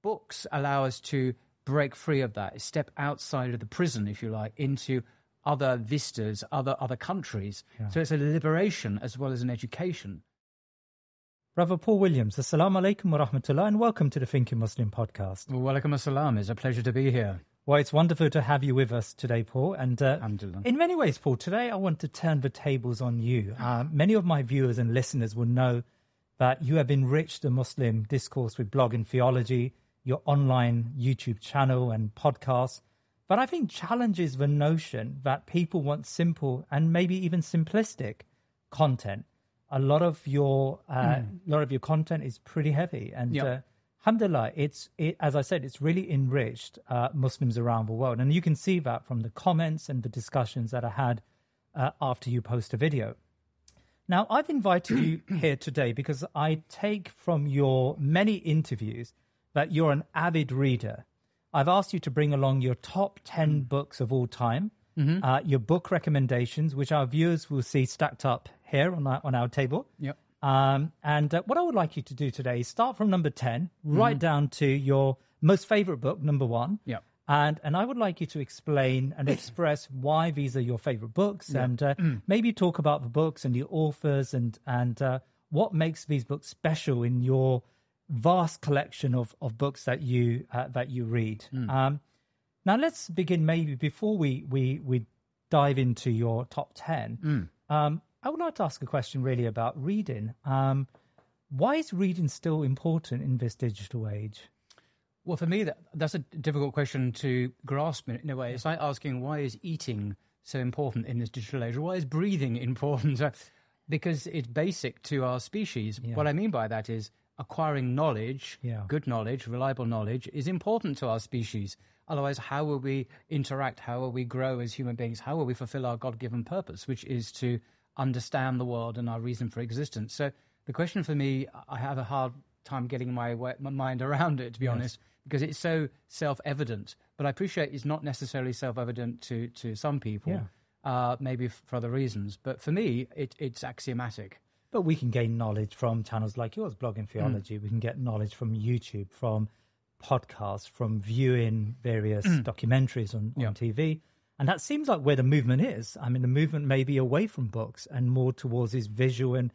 books allow us to break free of that, step outside of the prison, if you like, into other vistas, other countries. Yeah. So it's a liberation as well as an education. Brother Paul Williams, Assalamu alaikum wa rahmatullah, and welcome to the Thinking Muslim podcast. Wa alaikum assalam. It's a pleasure to be here. Well, it's wonderful to have you with us today, Paul. And in many ways, Paul, today I want to turn the tables on you. Many of my viewers and listeners will know that you have enriched the Muslim discourse with blog and theology, your online YouTube channel and podcasts. But I think challenges the notion that people want simple and maybe even simplistic content. A lot of your content is pretty heavy, and alhamdulillah, as I said, it's really enriched Muslims around the world, and you can see that from the comments and the discussions that I had after you post a video. Now, I've invited you here today because I take from your many interviews that you're an avid reader. I've asked you to bring along your top 10 books of all time, your book recommendations, which our viewers will see stacked up here on our table. Yep. And what I would like you to do today is start from number 10, right down to your most favorite book, number 1. Yep. And I would like you to explain and express why these are your favorite books, and maybe talk about the books and the authors and what makes these books special in your vast collection of books that you read. Now let's begin maybe before we dive into your top 10. I would like to ask a question really about reading. Why is reading still important in this digital age? Well, for me, that's a difficult question to grasp in a way. It's like asking, why is eating so important in this digital age? Or why is breathing important? Because it's basic to our species. Yeah. What I mean by that is acquiring knowledge, good knowledge, reliable knowledge, is important to our species. Otherwise, how will we interact? How will we grow as human beings? How will we fulfill our God-given purpose, which is to understand the world and our reason for existence? So the question for me, I have a hard time getting my mind around it, to be honest, because it's so self-evident. But I appreciate it's not necessarily self-evident to some people, maybe for other reasons. But for me, it's axiomatic. But we can gain knowledge from channels like yours, Blog and Theology. We can get knowledge from YouTube, from podcasts, from viewing various documentaries on TV. And that seems like where the movement is. I mean, the movement may be away from books and more towards these visual and,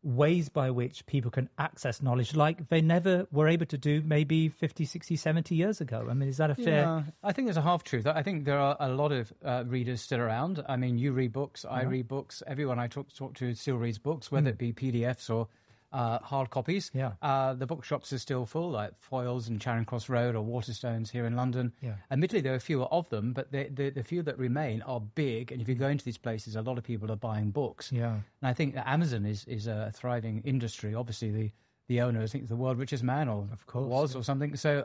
ways by which people can access knowledge like they never were able to do maybe 50, 60, 70 years ago. I mean, is that a fair... Yeah, I think there's a half-truth. I think there are a lot of readers still around. I mean, you read books, I read books. Everyone I talk to still reads books, whether it be PDFs or hard copies. The bookshops are still full, like Foyles and Charing Cross Road or Waterstones here in London. Admittedly, there are fewer of them, but the few that remain are big. And if you go into these places, a lot of people are buying books. And I think that Amazon is a thriving industry. Obviously, the owner, I think, is the world's richest man, or of course, was, or something. So,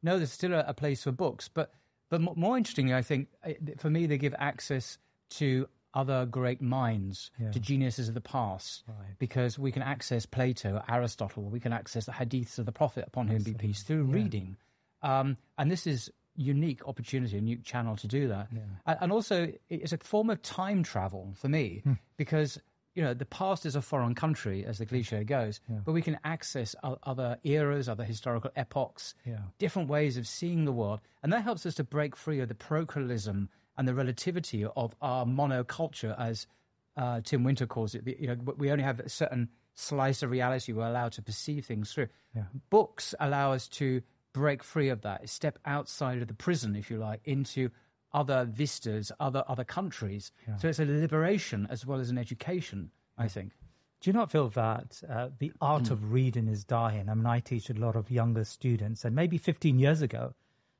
no, there's still a place for books. But more interestingly, I think, for me, they give access to other great minds, to geniuses of the past, because we can access Plato, Aristotle, we can access the Hadiths of the Prophet, upon whom be peace, through reading. And this is unique opportunity, a unique channel to do that. And also, it's a form of time travel for me, because, the past is a foreign country, as the cliche goes, but we can access other eras, other historical epochs, different ways of seeing the world. And that helps us to break free of the parochialism and the relativity of our monoculture, as Tim Winter calls it. We only have a certain slice of reality we're allowed to perceive things through. Books allow us to break free of that, step outside of the prison, if you like, into other vistas, other countries. So it's a liberation as well as an education, I think. Do you not feel that the art of reading is dying? I mean, I teach a lot of younger students, and maybe 15 years ago,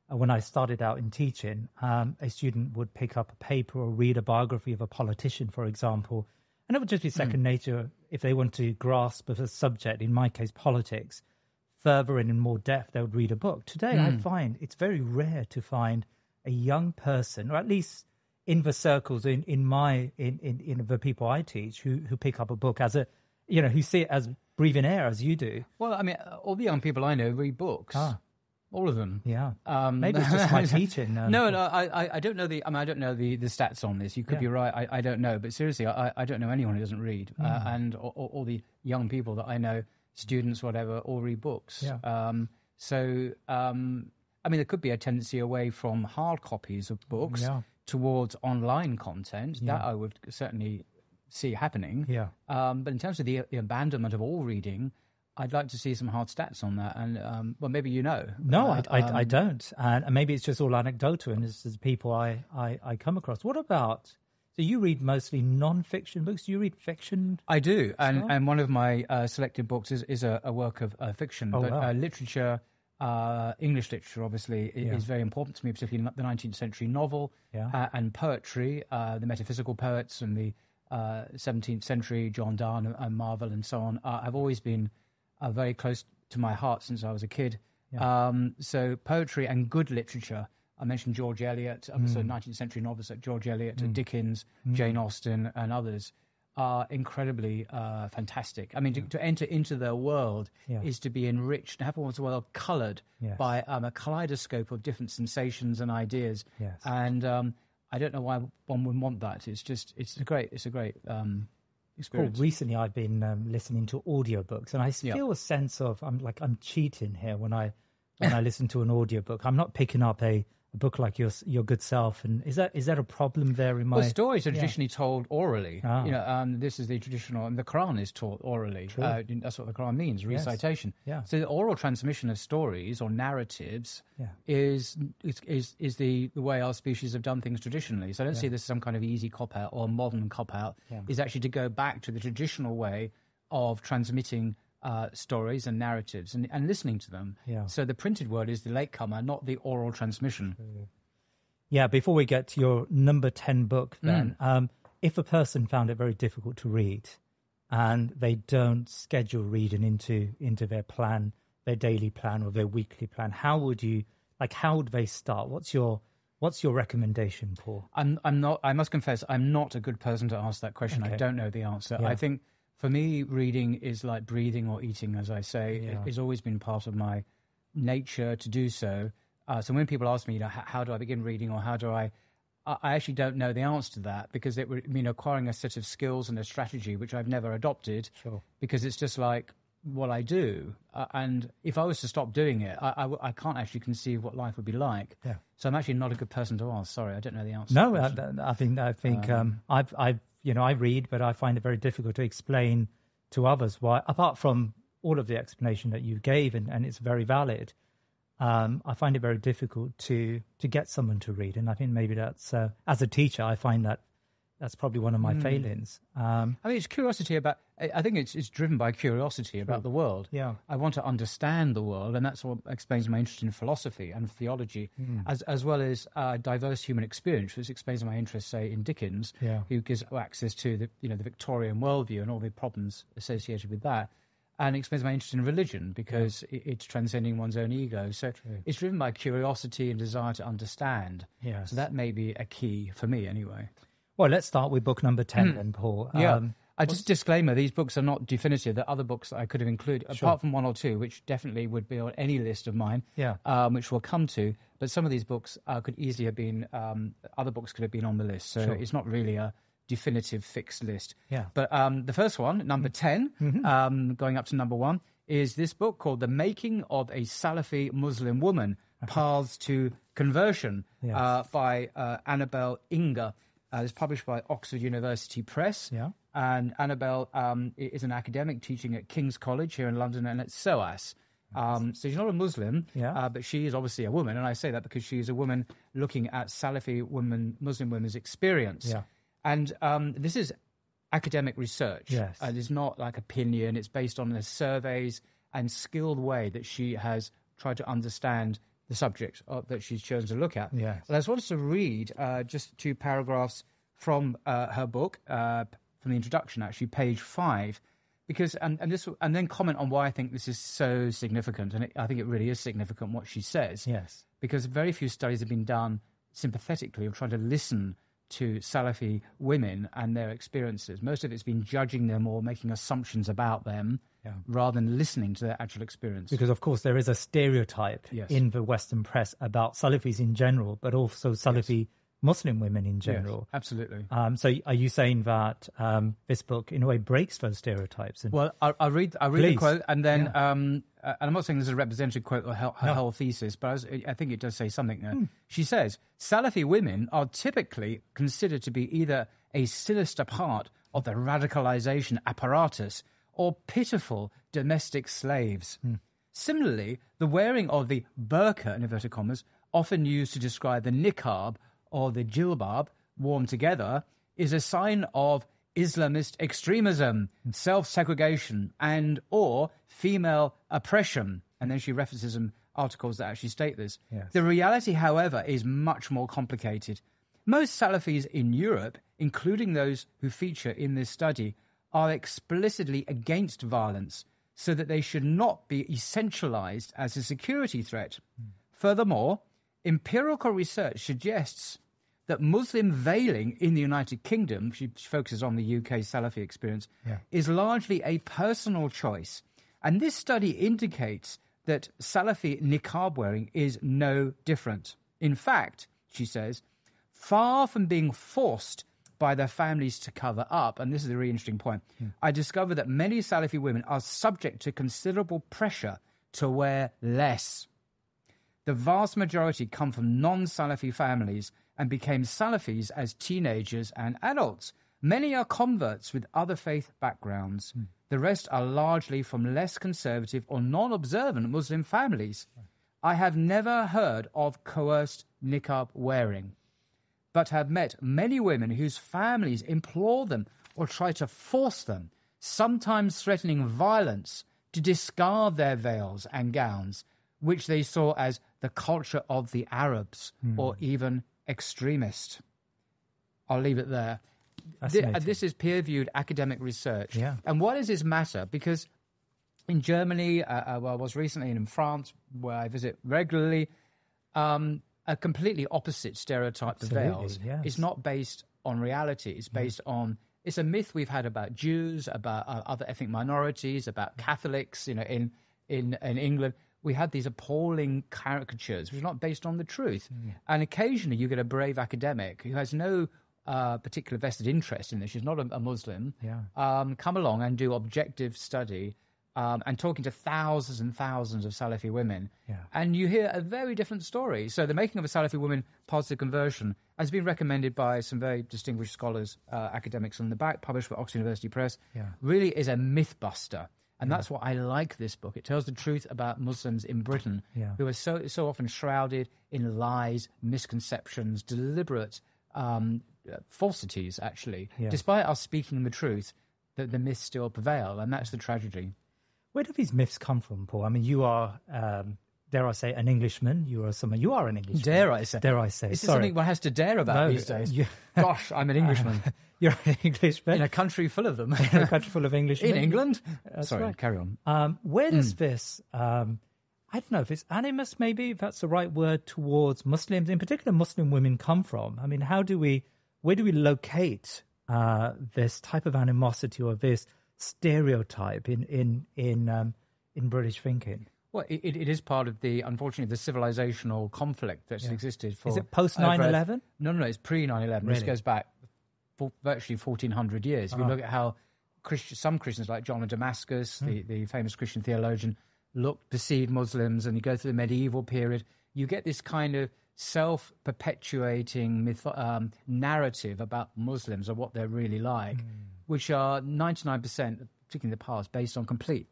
when I started out in teaching, a student would pick up a paper or read a biography of a politician, for example, and it would just be second nature if they want to grasp a subject, in my case, politics, further and in more depth, they would read a book. Today, I find it's very rare to find a young person, or at least in the circles in the people I teach, who pick up a book as a, who see it as breathing air, as you do. Well, I mean, all the young people I know read books. All of them. Maybe it's just my teaching. No, I don't know I don't know the stats on this. You could be right. I don't know. But seriously, I don't know anyone who doesn't read. And all the young people that I know students, whatever, all read books. Yeah. There could be a tendency away from hard copies of books towards online content. That I would certainly see happening. Yeah. But in terms of the abandonment of all reading, I'd like to see some hard stats on that. And, maybe you know. No, I don't. And maybe it's just all anecdotal and it's just people I come across. What about... So you read mostly non-fiction books? Do you read fiction? I do. And one of my selected books is a work of fiction. Literature, English literature, obviously, is very important to me, particularly the 19th century novel and poetry, the metaphysical poets and the 17th century, John Donne and Marvell and so on, have always been very close to my heart since I was a kid. Yeah. So poetry and good literature. I mentioned George Eliot, so 19th century novelists like George Eliot, Dickens, Jane Austen, and others are incredibly fantastic. I mean, to enter into their world is to be enriched, to have one's world coloured by a kaleidoscope of different sensations and ideas. Yes. And I don't know why one would want that. It's a great experience. Well, recently I've been listening to audiobooks, and I feel a sense of I'm cheating here when I listen to an audiobook. I'm not picking up a book like your good self, and is that a problem there in my... Well, stories are traditionally told orally. This is the traditional, and the Qur'an is taught orally. That's what the Qur'an means, recitation. Yes. So the oral transmission of stories or narratives is the way our species have done things traditionally. So I don't see this as some kind of easy cop-out or modern cop-out. Is actually to go back to the traditional way of transmitting stories and narratives and listening to them. Yeah. So the printed word is the latecomer, not the oral transmission. Yeah, before we get to your number 10 book then, if a person found it very difficult to read and they don't schedule reading into their plan, their daily plan or their weekly plan, how would they start? What's your recommendation, Paul? I must confess, I'm not a good person to ask that question. Okay. I don't know the answer. I think for me, reading is like breathing or eating, as I say. It's always been part of my nature to do so. So when people ask me, how do I begin reading or how do I actually don't know the answer to that, because it would mean acquiring a set of skills and a strategy, which I've never adopted, because it's just like what I do. And if I was to stop doing it, I can't actually conceive what life would be like. Yeah. So I'm actually not a good person to ask. Sorry, I don't know the answer. No, I think I read, but I find it very difficult to explain to others why, apart from all of the explanation that you gave, and it's very valid. I find it very difficult to get someone to read, and I think maybe that's as a teacher, I find that's probably one of my failings. I mean, it's curiosity about. I think it's driven by curiosity about the world. Yeah, I want to understand the world, and that's what explains my interest in philosophy and theology, as well as diverse human experience, which explains my interest, say, in Dickens, who gives access to the Victorian worldview and all the problems associated with that. And explains my interest in religion, because it's transcending one's own ego. So it's driven by curiosity and desire to understand. Yes. So that may be a key for me anyway. Well, let's start with book number 10 then, Paul. Just disclaimer, these books are not definitive. There are other books that I could have included, apart from one or two, which definitely would be on any list of mine, which we'll come to. But some of these books could easily have been, other books could have been on the list. So it's not really a definitive fixed list. Yeah. But the first one, number 10, going up to number 1, is this book called The Making of a Salafi Muslim Woman, Paths to Conversion, by Anabel Inge. It's published by Oxford University Press. Yeah. And Anabel is an academic teaching at King's College here in London and at SOAS. So she's not a Muslim, but she is obviously a woman. And I say that because she is a woman looking at Salafi Muslim women's experience. Yeah. And this is academic research. Yes. It's not like opinion. It's based on the surveys and skilled way that she has tried to understand the subject that she's chosen to look at. Yes. But I just wanted to read just 2 paragraphs from her book, from the introduction, actually, page 5, because and then comment on why I think this is so significant. And I think it really is significant what she says. Yes. Because very few studies have been done sympathetically of trying to listen to Salafi women and their experiences. Most of it's been judging them or making assumptions about them rather than listening to their actual experience. Because, of course, there is a stereotype in the Western press about Salafis in general, but also Salafi Muslim women in general. Yes, absolutely. So are you saying that this book, in a way, breaks those stereotypes? Well, I'll read the quote, and then and I'm not saying this is a representative quote or her whole thesis, but I think it does say something. She says, Salafi women are typically considered to be either a sinister part of the radicalization apparatus or pitiful domestic slaves. Similarly, the wearing of the burqa, in inverted commas, often used to describe the niqab or the jilbab worn together, is a sign of Islamist extremism, self-segregation, and or female oppression. And then she references some articles that actually state this. Yes. The reality, however, is much more complicated. Most Salafis in Europe, including those who feature in this study, are explicitly against violence, so that they should not be essentialized as a security threat. Furthermore, empirical research suggests that Muslim veiling in the United Kingdom, she focuses on the UK Salafi experience, is largely a personal choice. And this study indicates that Salafi niqab wearing is no different. In fact, she says, far from being forced by their families to cover up, and this is a really interesting point, I discovered that many Salafi women are subject to considerable pressure to wear less. The vast majority come from non-Salafi families and became Salafis as teenagers and adults. Many are converts with other faith backgrounds. The rest are largely from less conservative or non-observant Muslim families. I have never heard of coerced niqab wearing, but have met many women whose families implore them or try to force them, sometimes threatening violence, to discard their veils and gowns, which they saw as the culture of the Arabs or even extremist. I'll leave it there. This is peer-reviewed academic research. Yeah. And why does this matter? Because in Germany, I was recently in France, where I visit regularly, a completely opposite stereotype prevails. Yes. It's not based on reality. It's based on... It's a myth we've had about Jews, about other ethnic minorities, about Catholics, in England. We had these appalling caricatures, which are not based on the truth. And occasionally you get a brave academic who has no particular vested interest in this. She's not a Muslim. Come along and do objective study and talking to thousands and thousands of Salafi women. And you hear a very different story. So the making of a Salafi woman positive conversion has been recommended by some very distinguished scholars, academics on the back, published by Oxford University Press, really is a myth buster. And that's why I like this book. It tells the truth about Muslims in Britain who are so often shrouded in lies, misconceptions, deliberate falsities, actually. Despite us speaking the truth, the myths still prevail, and that's the tragedy. Where do these myths come from, Paul? I mean, you are, dare I say, an Englishman. You are an Englishman. Dare I say? Dare I say? This is something one has to dare about these days. Gosh, I'm an Englishman. You're an Englishman. In a country full of them. In a country full of Englishmen. In England? Sorry, right. Carry on. Where does this, I don't know if it's animus, maybe, if that's the right word, towards Muslims, in particular Muslim women, come from? I mean, where do we locate this type of animosity or this stereotype in British thinking? Well, it is part of unfortunately, the civilizational conflict that's existed for... Is it post 9/11? No, it's pre 9/11. Really? This goes back virtually 1,400 years. If you look at how some Christians like John of Damascus, the famous Christian theologian, perceived Muslims, and you go through the medieval period, you get this kind of self-perpetuating narrative about Muslims or what they're really like, which are 99%, particularly in the past, based on complete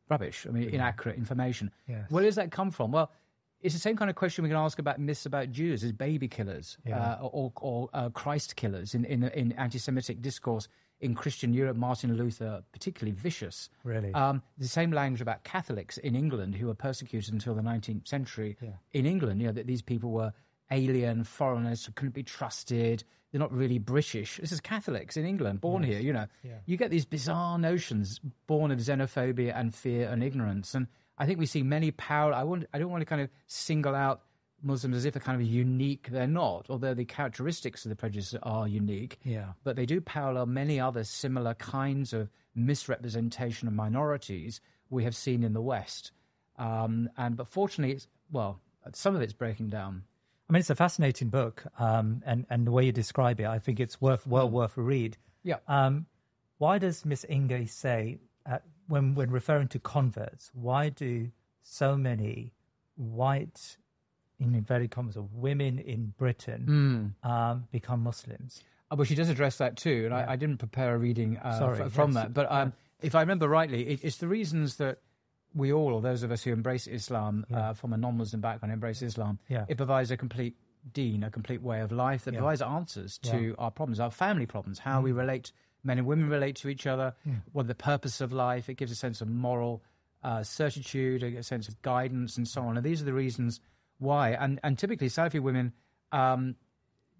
rubbish, inaccurate information. Yes. Where does that come from? Well, it's the same kind of question we can ask about myths about Jews as baby killers or Christ killers in anti-Semitic discourse in Christian Europe. Martin Luther, particularly vicious. Really? The same language about Catholics in England who were persecuted until the 19th century in England, that these people were alien, foreigners who couldn't be trusted. They're not really British. This is Catholics in England, born here, You get these bizarre notions born of xenophobia and fear and ignorance. And I think we see many I don't want to kind of single out Muslims as if they're kind of unique. They're not, although the characteristics of the prejudice are unique. But they do parallel many other similar kinds of misrepresentation of minorities we have seen in the West. But fortunately, some of it's breaking down. I mean, it's a fascinating book, and the way you describe it, I think it's worth a read. Yeah. Why does Miss Inge say, when referring to converts, why do so many white, in inverted commas, of women in Britain become Muslims? Well, she does address that too, and I didn't prepare a reading from that. But if I remember rightly, it's the reasons that we all, or those of us who embrace Islam from a non-Muslim background, embrace Islam. Yeah. It provides a complete deen, a complete way of life that provides answers to our problems, our family problems, how we relate, men and women relate to each other, what the purpose of life. It gives a sense of moral certitude, a sense of guidance, and so on. And these are the reasons why. And typically, Salafi women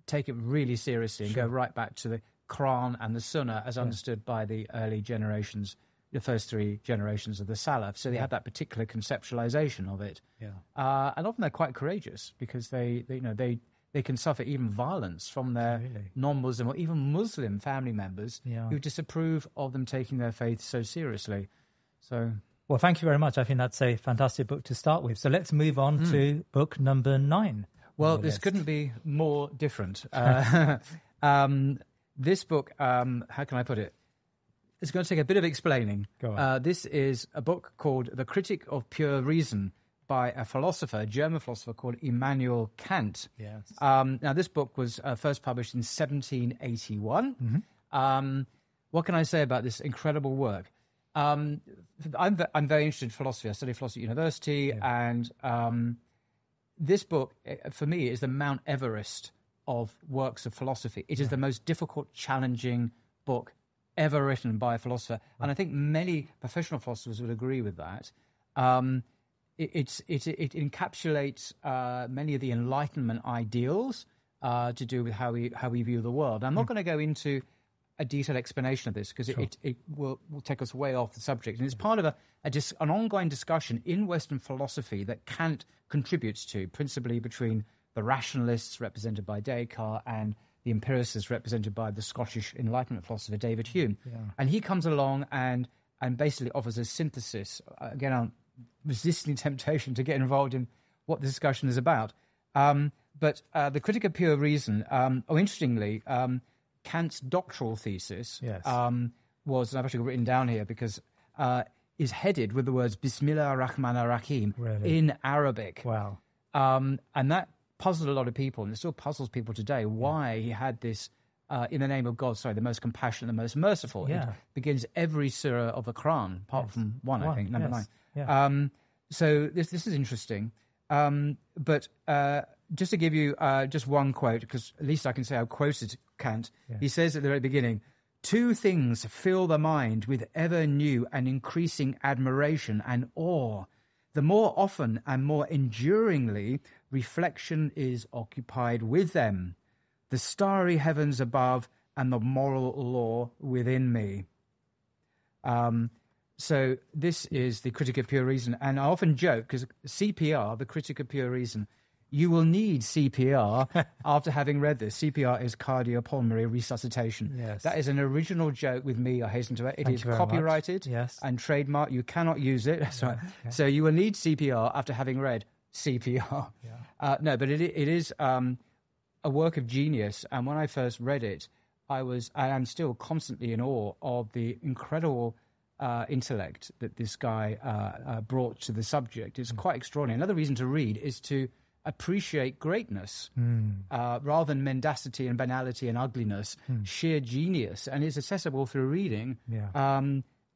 take it really seriously and go right back to the Qur'an and the Sunnah as understood by the early generations, the first three generations of the Salaf. So they have that particular conceptualization of it. Yeah. And often they're quite courageous because they can suffer even violence from their non-Muslim or even Muslim family members who disapprove of them taking their faith so seriously. So, well, thank you very much. I think that's a fantastic book to start with. So let's move on to book number 9. Well, this couldn't be more different. This book, how can I put it? It's going to take a bit of explaining. Go on. This is a book called The Critic of Pure Reason by a German philosopher called Immanuel Kant. Yes. Now, this book was first published in 1781. What can I say about this incredible work? I'm very interested in philosophy. I studied philosophy at university, and this book, for me, is the Mount Everest of works of philosophy. It is the most difficult, challenging book ever written by a philosopher. And I think many professional philosophers would agree with that. It encapsulates many of the Enlightenment ideals to do with how we view the world. I'm not going to go into a detailed explanation of this because it will take us way off the subject. And it's part of an ongoing discussion in Western philosophy that Kant contributes to, principally between the rationalists represented by Descartes and the empiricists represented by the Scottish Enlightenment philosopher David Hume. Yeah. And he comes along and basically offers a synthesis. Again, I'm resisting temptation to get involved in what the discussion is about. But the Critic of Pure Reason, interestingly, Kant's doctoral thesis was, and I've actually written down here because is headed with the words Bismillah ar-Rahman ar-Rahim in Arabic. Wow. And that puzzled a lot of people, and it still puzzles people today, why he had this, in the name of God, the most compassionate, the most merciful. It begins every surah of the Quran, apart from one, I think, number 9. Yeah. So this is interesting. But just to give you just one quote, because at least I can say I've quoted Kant. Yeah. He says at the very beginning, 2 things fill the mind with ever new and increasing admiration and awe. The more often and more enduringly reflection is occupied with them, the starry heavens above and the moral law within me. So this is the Critic of Pure Reason. And I often joke, because CPR, the Critic of Pure Reason, you will need CPR after having read this. CPR is cardiopulmonary resuscitation. Yes. That is an original joke with me, I hasten to add. It is copyrighted and trademarked. You cannot use it. That's right. Okay. So you will need CPR after having read CPR. Yeah. No, but it is a work of genius. And when I first read it, I am still constantly in awe of the incredible intellect that this guy brought to the subject. It's quite extraordinary. Another reason to read is to appreciate greatness rather than mendacity and banality and ugliness, sheer genius. And it's accessible through reading. Yeah.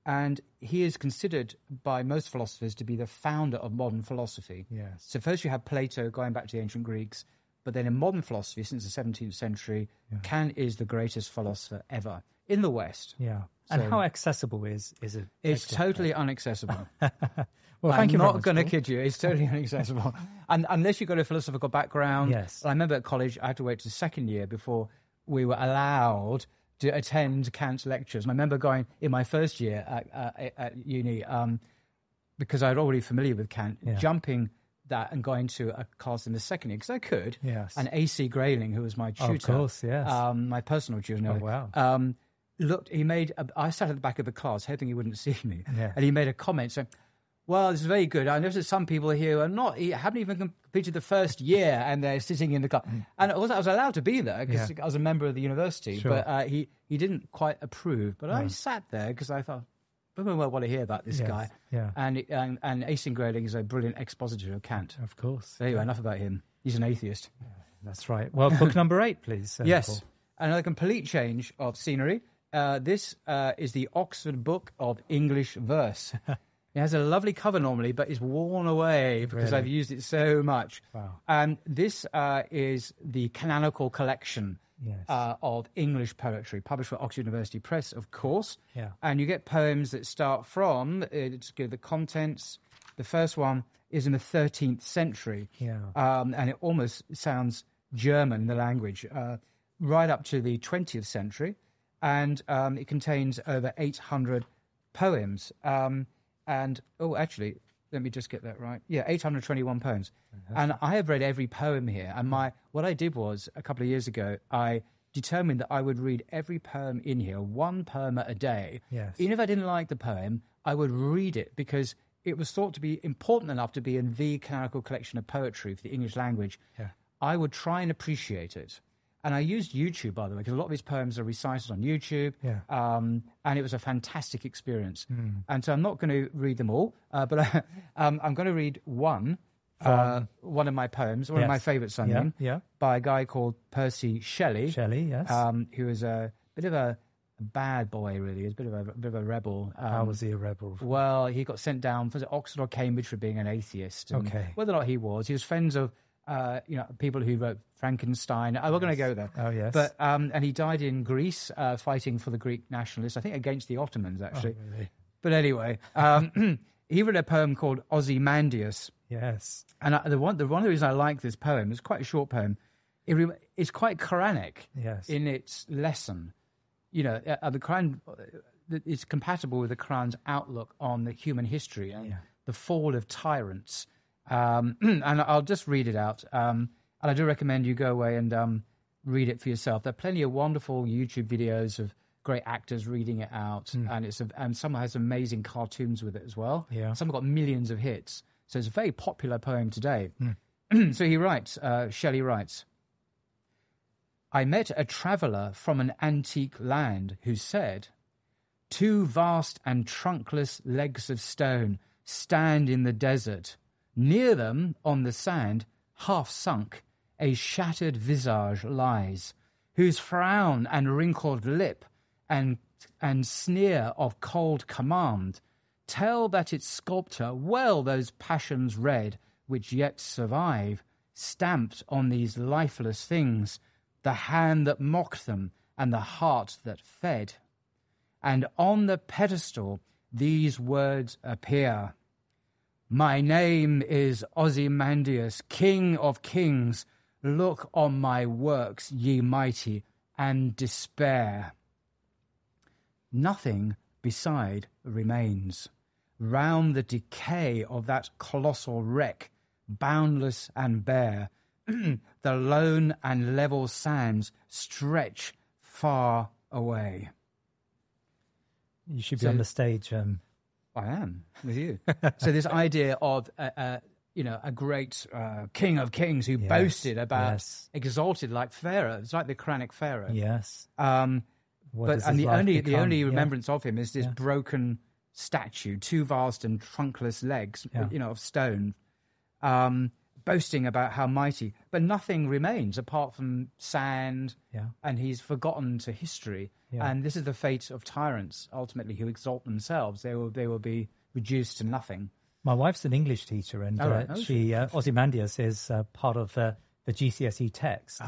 And he is considered by most philosophers to be the founder of modern philosophy. Yes. So first you have Plato going back to the ancient Greeks, but then in modern philosophy since the 17th century, Kant is the greatest philosopher ever in the West. Yeah. And how accessible is it? It's totally inaccessible. Well, I'm not going to kid you. It's totally inaccessible. And unless you've got a philosophical background. Yes. I remember at college, I had to wait to the second year before we were allowed to attend Kant's lectures. And I remember going in my first year at uni, because I was already familiar with Kant, jumping that and going to a class in the second year, because I could. Yes. And A.C. Grayling, who was my tutor. Of course, yes. My personal tutor. Oh, wow. I sat at the back of the class hoping he wouldn't see me. Yeah. And he made a comment saying, Well, it's very good. I noticed some people here haven't even completed the first year, and they're sitting in the car. And I was allowed to be there because I was a member of the university, but he didn't quite approve. But I sat there because I thought, women will want to hear about this guy. Yeah. And Eaton Grayling is a brilliant expositor of Kant. Of course. Anyway, enough about him. He's an atheist. That's right. Well, book number 8, please. Yes. Paul. Another complete change of scenery. This is the Oxford Book of English Verse. It has a lovely cover normally, but it's worn away because I've used it so much. Wow. And this is the canonical collection of English poetry, published by Oxford University Press, of course. Yeah. And you get poems that start from, to give the contents, the first one is in the 13th century. Yeah. And it almost sounds German in the language, right up to the 20th century. And it contains over 800 poems. Actually, let me just get that right. Yeah, 821 poems. And I have read every poem here. And what I did was, a couple of years ago, I determined that I would read every poem in here, one poem a day. Yes. Even if I didn't like the poem, I would read it because it was thought to be important enough to be in the canonical collection of poetry for the English language. Yeah. I would try and appreciate it. And I used YouTube, by the way, because a lot of his poems are recited on YouTube. Yeah. And it was a fantastic experience. And so I'm not going to read them all, but I'm going to read one of my poems, one of my favourites, by a guy called Percy Shelley. Shelley, yes. Who was a bit of a bad boy, really. He was a bit of a rebel. How was he a rebel? Well, he got sent down for Oxford or Cambridge for being an atheist. And whether or not he was friends of people who wrote Frankenstein. We're going to go there. Oh, yes. But and he died in Greece, fighting for the Greek nationalists, I think against the Ottomans, actually. Oh, really? But anyway, he wrote a poem called Ozymandias. Yes. And one of the reasons I like this poem, it's quite a short poem, it's quite Quranic in its lesson. The Quran is compatible with the Quran's outlook on the human history and the fall of tyrants. And I'll just read it out. And I do recommend you go away and read it for yourself. There are plenty of wonderful YouTube videos of great actors reading it out, and some has amazing cartoons with it as well. Yeah. Some have got millions of hits. So it's a very popular poem today. So he writes, Shelley writes, I met a traveller from an antique land who said, 2 vast and trunkless legs of stone stand in the desert. Near them, on the sand, half sunk, a shattered visage lies, whose frown and wrinkled lip and sneer of cold command tell that its sculptor well those passions read which yet survive, stamped on these lifeless things, the hand that mocked them and the heart that fed. And on the pedestal these words appear, my name is Ozymandias, King of Kings. Look on my works, ye mighty, and despair. Nothing beside remains. Round the decay of that colossal wreck, boundless and bare, the lone and level sands stretch far away. You should be on the stage. I am with you. So this idea of a great king of kings who boasted about, exalted like Pharaoh. It's like the Quranic Pharaoh. Yes. The only remembrance of him is this broken statue, 2 vast and trunkless legs, of stone, boasting about how mighty. But nothing remains apart from sand, and he's forgotten to history. Yeah. And this is the fate of tyrants, ultimately, who exalt themselves. They will be reduced to nothing. My wife's an English teacher, and Ozymandias is part of the GCSE text.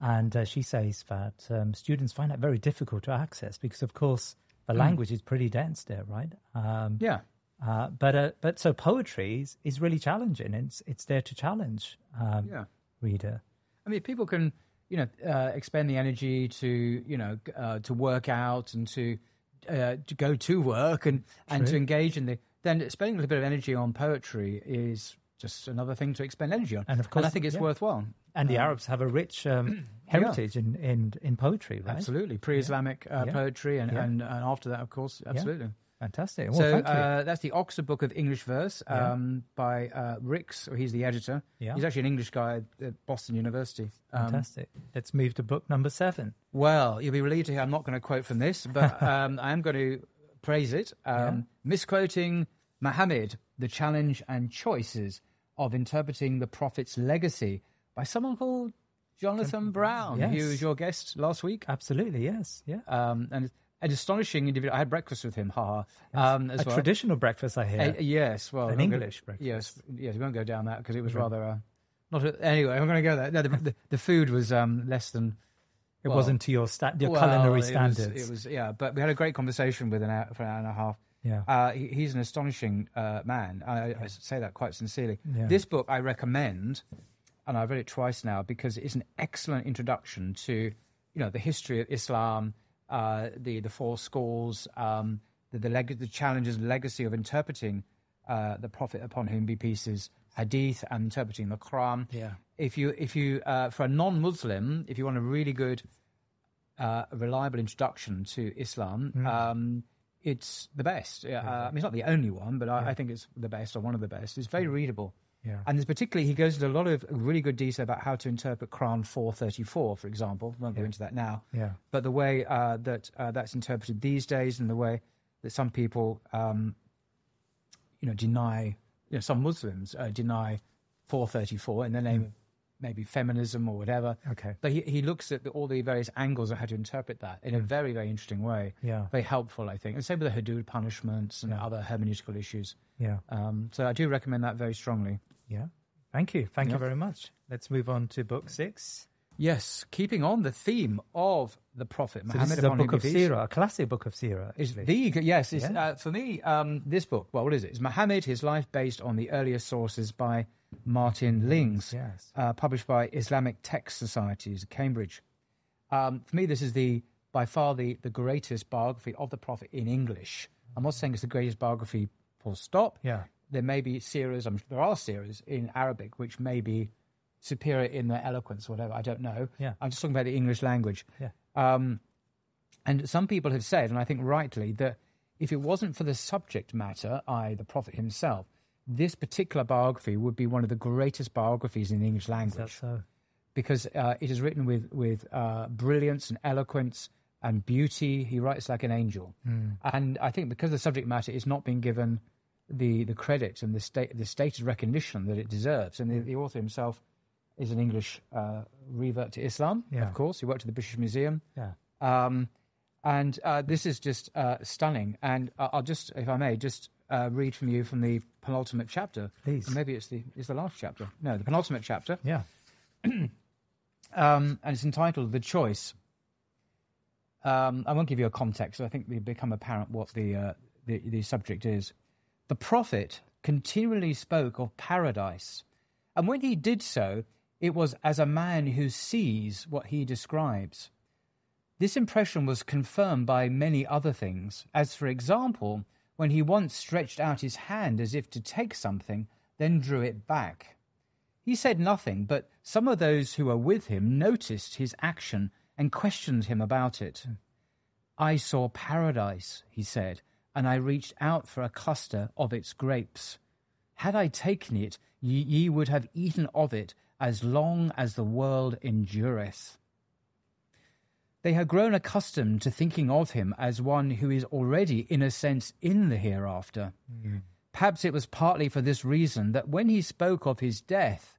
And she says that students find that very difficult to access because, of course, the language is pretty dense there, right? But so poetry is really challenging. It's there to challenge reader. I mean, people can expend the energy to work out and to go to work and to engage in then spending a little bit of energy on poetry is just another thing to expend energy on. And of course, I think it's worthwhile. And the Arabs have a rich heritage in poetry, right? Absolutely. Pre-Islamic poetry and after that, of course, absolutely. Fantastic. Well, so that's the Oxford Book of English Verse by Ricks, or he's the editor. Yeah. He's actually an English guy at Boston University. Fantastic. Let's move to book number 7. Well, you'll be relieved to hear I'm not going to quote from this, but I am going to praise it. Misquoting Muhammad, The Challenge and Choices of Interpreting the Prophet's Legacy by someone called Jonathan Brown, who was your guest last week. Absolutely, yes. Yeah. And an astonishing individual. I had breakfast with him, as well. Traditional breakfast, I hear. Yes, well, an English breakfast. Yes. We won't go down that because it was rather anyway, I'm going to go there. No, the food was less than. It wasn't to your culinary standards. It was, but we had a great conversation for an hour and a half. Yeah, he's an astonishing man. I say that quite sincerely. Yeah. This book I recommend, and I've read it twice now because it's an excellent introduction to, the history of Islam. The four schools, the challenges, legacy of interpreting the Prophet upon whom be peace, Hadith, and interpreting the Qur'an. Yeah. If you for a non-Muslim, if you want a really good, reliable introduction to Islam, it's the best. I mean, it's not the only one, but I think it's the best or one of the best. It's very readable. Yeah. And there's particularly, he goes into a lot of really good detail about how to interpret Quran 434, for example. Won't go into that now. Yeah. But the way that's interpreted these days, and the way that some people, deny, some Muslims deny 434 in the name of maybe feminism or whatever. Okay. But he looks at all the various angles of how to interpret that in a very, very interesting way. Yeah. Very helpful, I think. And same with the hudud punishments and other hermeneutical issues. Yeah. So I do recommend that very strongly. Yeah. Thank you. Thank you very much. Let's move on to book 6. Yes, keeping on the theme of the Prophet Muhammad. This is a book of Sirah, a classic book of Sirah. For me, this book, well, what is it? It's Muhammad, His Life Based on the Earliest Sources by Martin Lings, published by Islamic Text Societies, Cambridge. For me, this is by far the greatest biography of the Prophet in English. I'm not saying it's the greatest biography, full stop. Yeah. There may be series, there are series in Arabic which may be superior in their eloquence or whatever, I don't know. Yeah. I'm just talking about the English language. Yeah. And some people have said, and I think rightly, that if it wasn't for the subject matter, i.e. the Prophet himself, this particular biography would be one of the greatest biographies in the English language. That's so. Because it is written with brilliance and eloquence and beauty. He writes like an angel. And I think because the subject matter is not being given the credit and the stated recognition that it deserves. And the author himself is an English revert to Islam, of course. He worked at the British Museum. Yeah. And this is just stunning. And I'll just, if I may, just read from you from the penultimate chapter. Please. Or maybe it's the last chapter. No, the penultimate chapter. Yeah. And it's entitled The Choice. I won't give you a context. I think it'll become apparent what the subject is. The Prophet continually spoke of paradise, and when he did so, it was as a man who sees what he describes. This impression was confirmed by many other things, as, for example, when he once stretched out his hand as if to take something, then drew it back. He said nothing, but some of those who were with him noticed his action and questioned him about it. I saw paradise, he said, and I reached out for a cluster of its grapes. Had I taken it, ye would have eaten of it as long as the world endureth. They had grown accustomed to thinking of him as one who is already, in a sense, in the hereafter. Perhaps it was partly for this reason that when he spoke of his death,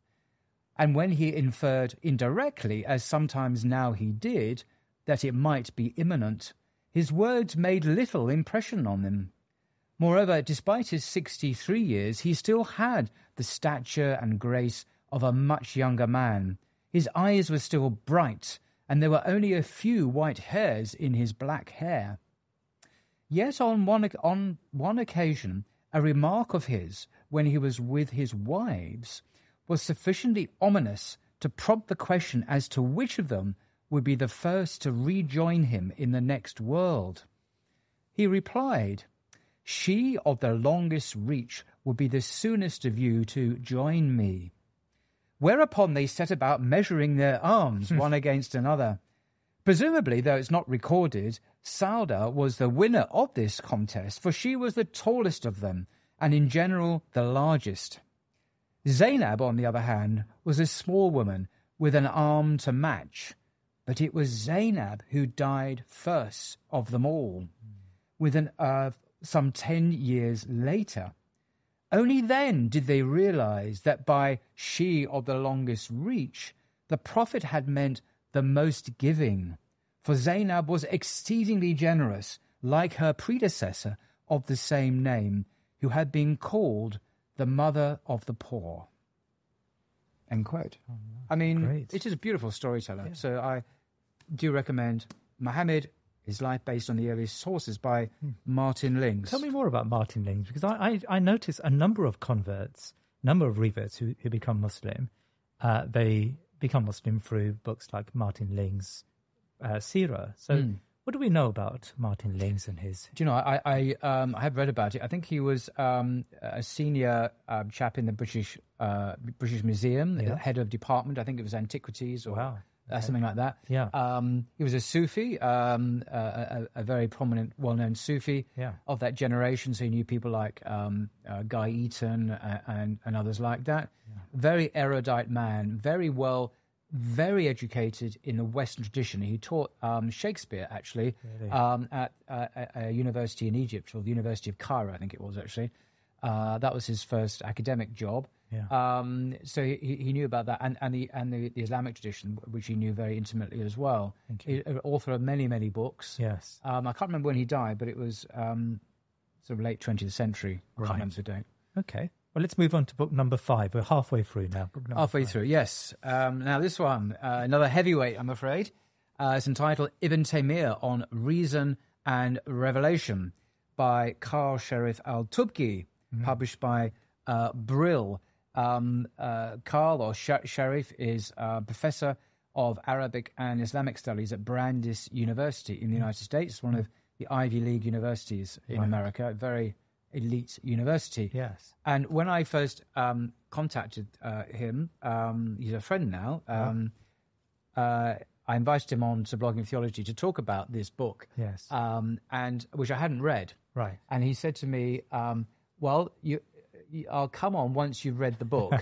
and when he inferred indirectly, as sometimes now he did, that it might be imminent, his words made little impression on them. Moreover, despite his 63 years, he still had the stature and grace of a much younger man. His eyes were still bright, and there were only a few white hairs in his black hair. Yet on one occasion, a remark of his, when he was with his wives, was sufficiently ominous to prompt the question as to which of them would be the first to rejoin him in the next world. He replied, she of the longest reach would be the soonest of you to join me. Whereupon they set about measuring their arms one against another. Presumably, though it's not recorded, Sauda was the winner of this contest, for she was the tallest of them, and in general the largest. Zainab, on the other hand, was a small woman with an arm to match, but it was Zainab who died first of them all, within some 10 years later. Only then did they realize that by she of the longest reach, the Prophet had meant the most giving, for Zainab was exceedingly generous, like her predecessor of the same name, who had been called the mother of the poor. End quote. Oh, I mean, great. It is a beautiful storyteller. Yeah. So I do recommend Muhammad, his life based on the earliest sources, by Martin Lings. Tell me more about Martin Lings, because I notice a number of converts, number of reverts who become Muslim. They become Muslim through books like Martin Lings' Seerah. So what do we know about Martin Lings and his... Do you know, I have read about it. I think he was a senior chap in the British Museum, head of department. I think it was antiquities or something like that. Yeah. He was a Sufi, a very prominent, well-known Sufi of that generation. So he knew people like Guy Eaton and others like that. Yeah. Very erudite man, very educated in the Western tradition. He taught Shakespeare, actually, at a university in Egypt, or the University of Cairo, I think it was, actually. That was his first academic job. Yeah. So he knew about that, and the Islamic tradition, which he knew very intimately as well. Author of many, many books. Yes. I can't remember when he died, but it was sort of late 20th century. I can't remember the date. Okay. Well, let's move on to book number 5. We're halfway through now. Halfway through, yes. Now, this one, another heavyweight, I'm afraid. It's entitled Ibn Taymiyya on Reason and Revelation by Sharif El-Tobgui, published by Brill. Carl, or Sharif, is a professor of Arabic and Islamic studies at Brandeis University in the United States, one of the Ivy League universities in America, very elite university. Yes. And when I first contacted him, he's a friend now, I invited him on to Blogging Theology to talk about this book, and which I hadn't read. Right. And he said to me, well, I'll come on once you've read the book,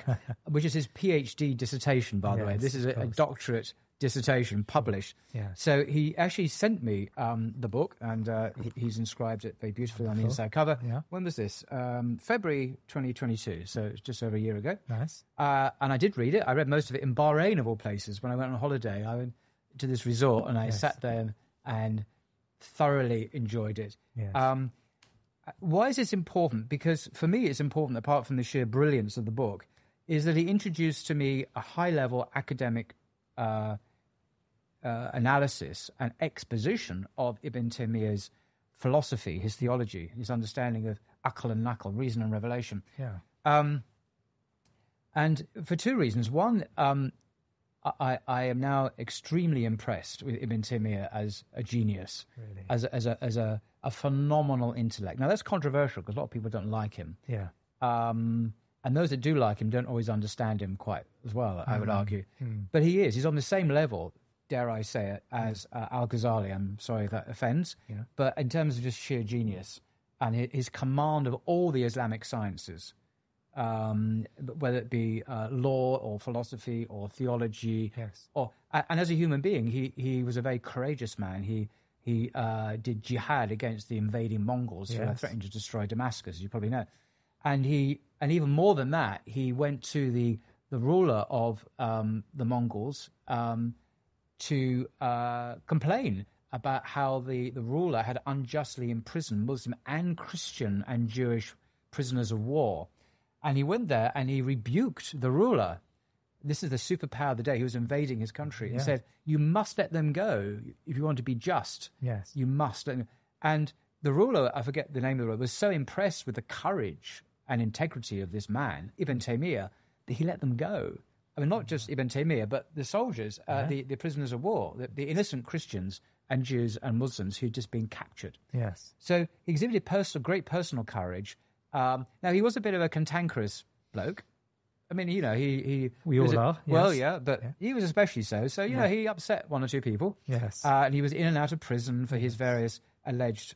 which is his PhD dissertation, by the way. This is a doctorate dissertation published. So he actually sent me the book, and he's inscribed it very beautifully on the inside cover. When was this? February 2022, so it's just over a year ago. Nice. And I did read it. I read most of it in Bahrain, of all places. When I went on holiday, I went to this resort, and I sat there and thoroughly enjoyed it. Why is this important? Because for me, it's important, apart from the sheer brilliance of the book, is that he introduced to me a high-level academic analysis and exposition of Ibn Taymiyya's philosophy, his theology, his understanding of aql and naql, reason and revelation. And for two reasons. One, I am now extremely impressed with Ibn Taymiyya as a genius, as a phenomenal intellect. Now, that's controversial because a lot of people don't like him. And those that do like him don't always understand him quite as well, I would argue. But he is. He's on the same level, dare I say it, as Al-Ghazali. I'm sorry if that offends. But in terms of just sheer genius and his command of all the Islamic sciences, whether it be law or philosophy or theology, and as a human being, he was a very courageous man. He did jihad against the invading Mongols who were threatening to destroy Damascus, as you probably know. And even more than that, he went to the ruler of the Mongols to complain about how the ruler had unjustly imprisoned Muslim and Christian and Jewish prisoners of war. And he went there and he rebuked the ruler. This is the superpower of the day. He was invading his country and said, you must let them go if you want to be just. You must let them. And the ruler, I forget the name of the ruler, was so impressed with the courage and integrity of this man, Ibn Taymiyya, that he let them go. I mean, not just Ibn Taymiyya, but the soldiers, the prisoners of war, the innocent Christians and Jews and Muslims who'd just been captured. So he exhibited great personal courage. Now, he was a bit of a cantankerous bloke, I mean, we all are. Well, yes. yeah, but he was especially so. So, he upset one or two people. Yes. And he was in and out of prison for his various alleged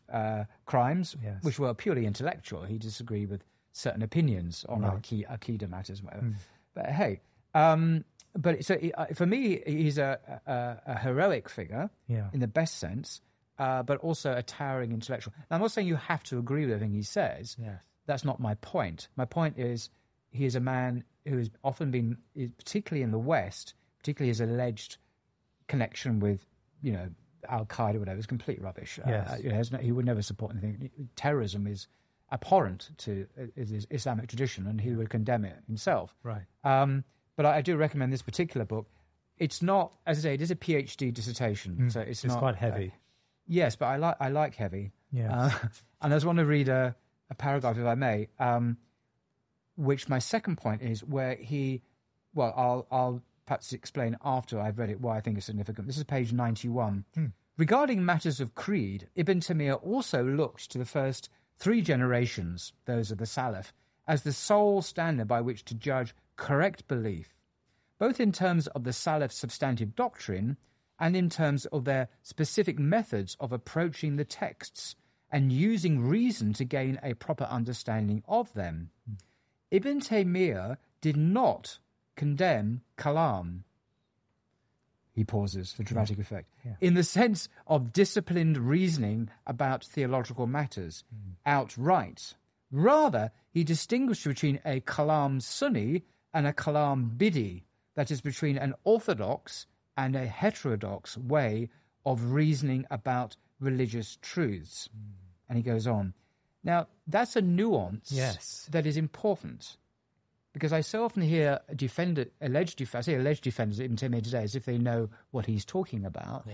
crimes, which were purely intellectual. He disagreed with certain opinions on Aqidah matters, whatever. But hey, for me, he's a heroic figure in the best sense, but also a towering intellectual. Now, I'm not saying you have to agree with everything he says. Yes. That's not my point. My point is he is a man who has often been, particularly in the West, particularly his alleged connection with, Al-Qaeda, whatever, is complete rubbish. Yes. He would never support anything. Terrorism is abhorrent to his Islamic tradition, and he would condemn it himself. Right. But I do recommend this particular book. It's not, as I say, it is a PhD dissertation, so it's not quite heavy. Yes, but I like heavy. Yeah. And I just want to read a paragraph, if I may, which my second point is where I'll perhaps explain after I've read it why I think it's significant. This is page 91. Regarding matters of creed, Ibn Taymiyya also looked to the first 3 generations, those of the Salaf, as the sole standard by which to judge correct belief, both in terms of the Salaf's substantive doctrine and in terms of their specific methods of approaching the texts and using reason to gain a proper understanding of them. Ibn Taymiyya did not condemn kalam. He pauses for dramatic effect. In the sense of disciplined reasoning about theological matters, outright. Rather, he distinguished between a kalam sunni and a kalam bidi, that is, between an orthodox and a heterodox way of reasoning about religious truths. And he goes on. Now, that's a nuance that is important, because I so often hear alleged defenders of Ibn Taymiyyah today, as if they know what he's talking about,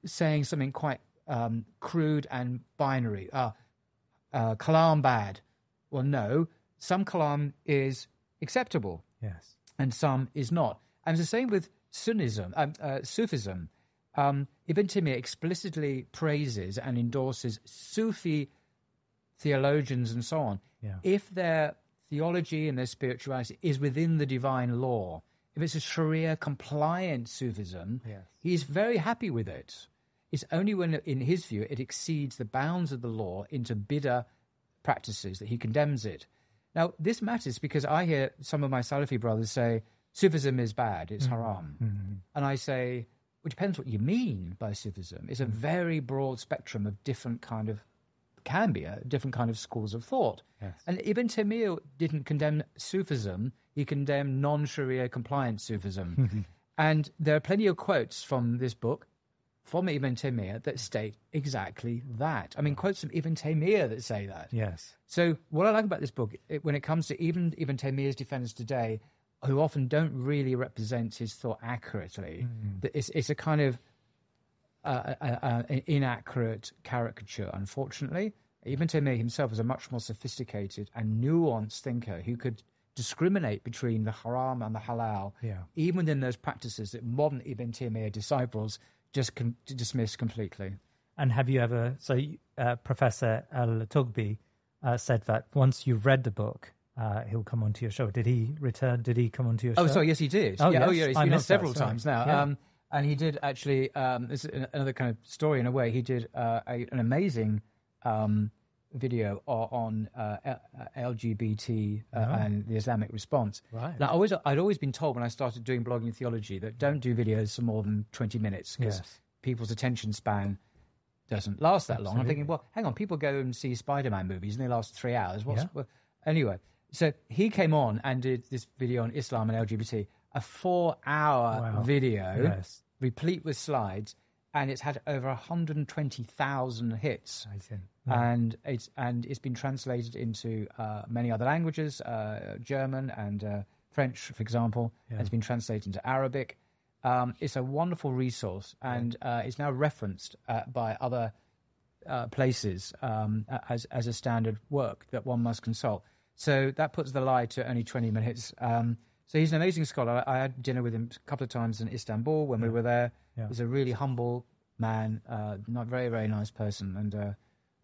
saying something quite crude and binary. Kalam bad. Well, no, some kalam is acceptable, and some is not. And it's the same with Sufism. Ibn Taymiyyah explicitly praises and endorses Sufi theologians and so on, if their theology and their spirituality is within the divine law. If it's a Sharia-compliant Sufism, he's very happy with it. It's only when, in his view, it exceeds the bounds of the law into bid'ah practices that he condemns it. Now, this matters because I hear some of my Salafi brothers say, Sufism is bad, it's haram. And I say, well, it depends what you mean by Sufism. It's a very broad spectrum of different kind of schools of thought. And Ibn Taymiyyah didn't condemn Sufism, he condemned non-Sharia compliant Sufism. And there are plenty of quotes from this book, from Ibn Taymiyyah, that state exactly that. I mean, quotes from Ibn Taymiyyah that say that. So what I like about this book, when it comes to even Ibn Taymiyyah's defenders today, who often don't really represent his thought accurately, it's a kind of an inaccurate caricature, unfortunately. Ibn Taymiyyah himself was a much more sophisticated and nuanced thinker who could discriminate between the haram and the halal, even within those practices that modern Ibn Taymiyyah disciples just dismiss completely. And have you ever... So Professor El-Tobgui said that once you've read the book, he'll come onto your show. Did he return? Did he come onto your show? Oh, sorry, yes, he did. He's been on several times now. Yeah. And he did actually, this is another kind of story in a way, he did an amazing video on LGBT and the Islamic response. Right. Now, I'd always been told when I started doing blogging theology that don't do videos for more than 20 minutes because people's attention span doesn't last that long. I'm thinking, well, hang on, people go and see Spider-Man movies and they last 3 hours. Anyway, so he came on and did this video on Islam and LGBT, a 4-hour video, replete with slides, and it's had over 120,000 hits. And it's been translated into many other languages, German and French, for example. It's been translated into Arabic. It's a wonderful resource, and it's now referenced by other places as a standard work that one must consult. So that puts the lie to only 20 minutes. So he's an amazing scholar. I had dinner with him a couple of times in Istanbul when we were there. He's a really humble man, not very, very nice person. And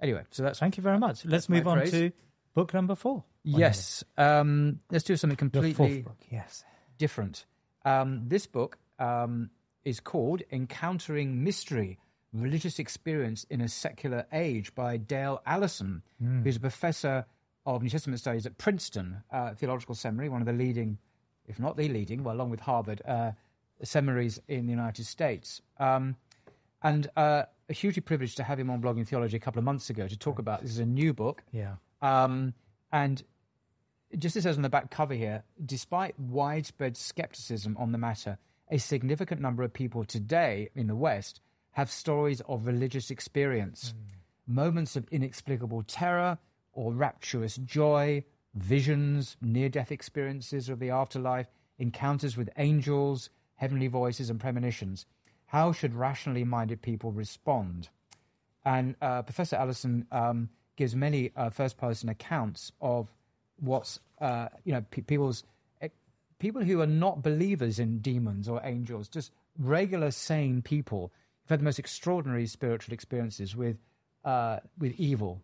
anyway, so that's... Thank you very much. Let's move on to book number 4. Yes. Let's do something completely different. This book is called Encountering Mystery, Religious Experience in a Secular Age by Dale Allison, who's a professor of New Testament studies at Princeton Theological Seminary, one of the leading, if not the leading, well, along with Harvard, seminaries in the United States. And hugely privileged to have him on Blogging Theology a couple of months ago to talk about, this is a new book. And just as it says on the back cover here, despite widespread skepticism on the matter, a significant number of people today in the West have stories of religious experience, moments of inexplicable terror or rapturous joy, visions, near-death experiences of the afterlife, encounters with angels, heavenly voices and premonitions. How should rationally minded people respond? And Professor Allison gives many first-person accounts of what's, people who are not believers in demons or angels, just regular sane people who've had the most extraordinary spiritual experiences with evil.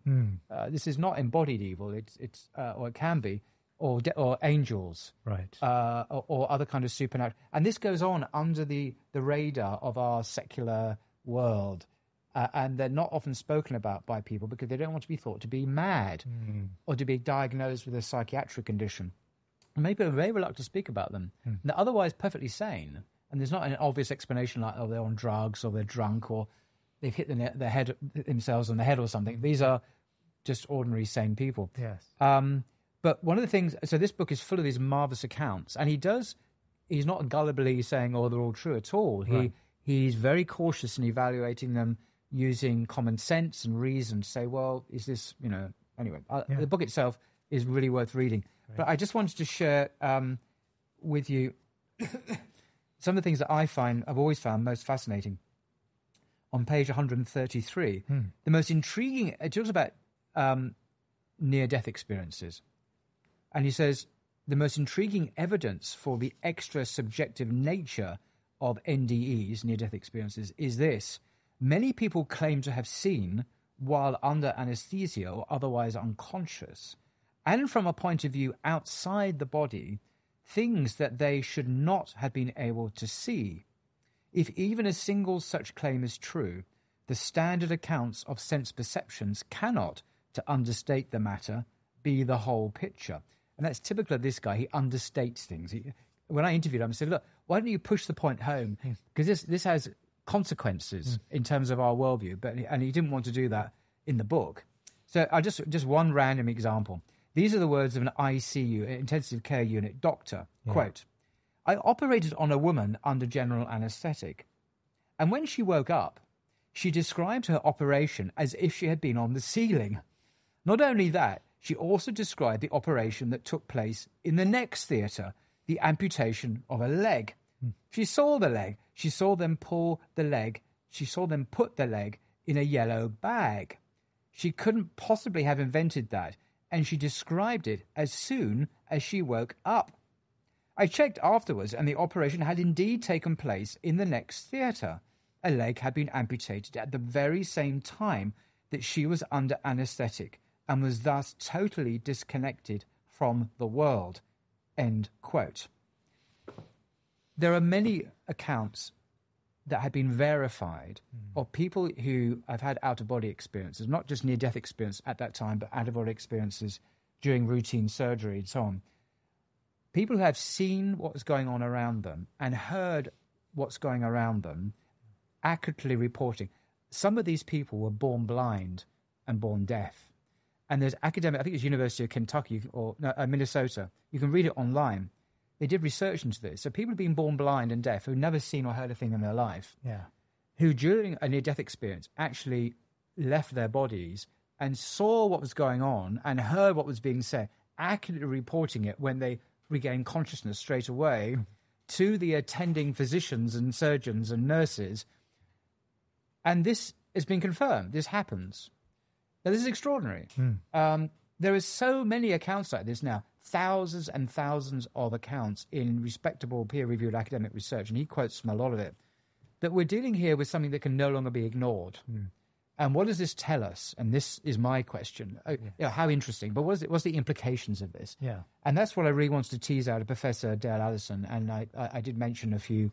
This is not embodied evil; it's or it can be, or angels, right, or other kind of supernatural. And this goes on under the radar of our secular world, and they're not often spoken about by people because they don't want to be thought to be mad or to be diagnosed with a psychiatric condition. And maybe they're very reluctant to speak about them. They're otherwise perfectly sane, and there's not an obvious explanation like, oh, they're on drugs or they're drunk or they've hit their head themselves on the head or something. These are just ordinary sane people. Yes. But one of the things, so this book is full of these marvelous accounts, and he's not gullibly saying, oh, they're all true at all. He's very cautious in evaluating them using common sense and reason to say, well, is this, anyway, the book itself is really worth reading. Right. But I just wanted to share with you some of the things that I've always found most fascinating. On page 133, the most intriguing, it talks about near-death experiences. And he says, the most intriguing evidence for the extra-subjective nature of NDEs, near-death experiences, is this. Many people claim to have seen, while under anesthesia or otherwise unconscious, and from a point of view outside the body, things that they should not have been able to see. If even a single such claim is true, the standard accounts of sense perceptions cannot, to understate the matter, be the whole picture. And that's typical of this guy. He understates things. When I interviewed him, I said, look, why don't you push the point home? Because this has consequences in terms of our worldview. And he didn't want to do that in the book. So I just one random example. These are the words of an ICU, intensive care unit doctor. Quote, I operated on a woman under general anaesthetic, and when she woke up, she described her operation as if she had been on the ceiling. Not only that, she also described the operation that took place in the next theatre, the amputation of a leg. She saw the leg. She saw them pull the leg. She saw them put the leg in a yellow bag. She couldn't possibly have invented that, and she described it as soon as she woke up. I checked afterwards, and the operation had indeed taken place in the next theatre. A leg had been amputated at the very same time that she was under anaesthetic and was thus totally disconnected from the world. End quote. There are many accounts that have been verified of people who have had out-of-body experiences, not just near-death experience at that time, but out-of-body experiences during routine surgery and so on. People who have seen what was going on around them and heard what's going around them, accurately reporting. Some of these people were born blind and born deaf. And there's academic, I think it's University of Kentucky or Minnesota. You can read it online. They did research into this. So people have been born blind and deaf who've never seen or heard a thing in their life, who during a near-death experience actually left their bodies and saw what was going on and heard what was being said, accurately reporting it when they regained consciousness straight away to the attending physicians and surgeons and nurses. And this has been confirmed. This happens. Now, this is extraordinary. There are so many accounts like this now, thousands and thousands of accounts in respectable peer-reviewed academic research, and he quotes from a lot of it, that we're dealing here with something that can no longer be ignored. And what does this tell us? And this is my question. How interesting. But what's the implications of this? Yeah. And that's what I really wanted to tease out of Professor Dale Allison. And I did mention a few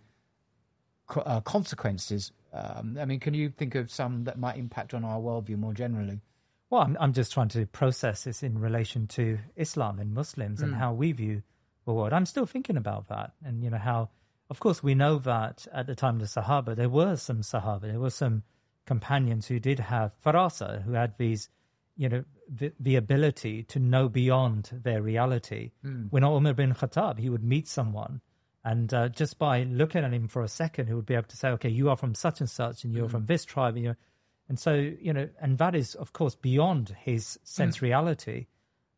consequences. Can you think of some that might impact on our worldview more generally? Well, I'm just trying to process this in relation to Islam and Muslims and how we view the world. I'm still thinking about that. And, how, of course, we know that at the time of the Sahaba, there were some companions who did have farasa, who had these, the ability to know beyond their reality. When Umar bin Khattab, he would meet someone, and just by looking at him for a second, he would be able to say, okay, you are from such and such, and you're from this tribe, and so, and that is, of course, beyond his sense reality.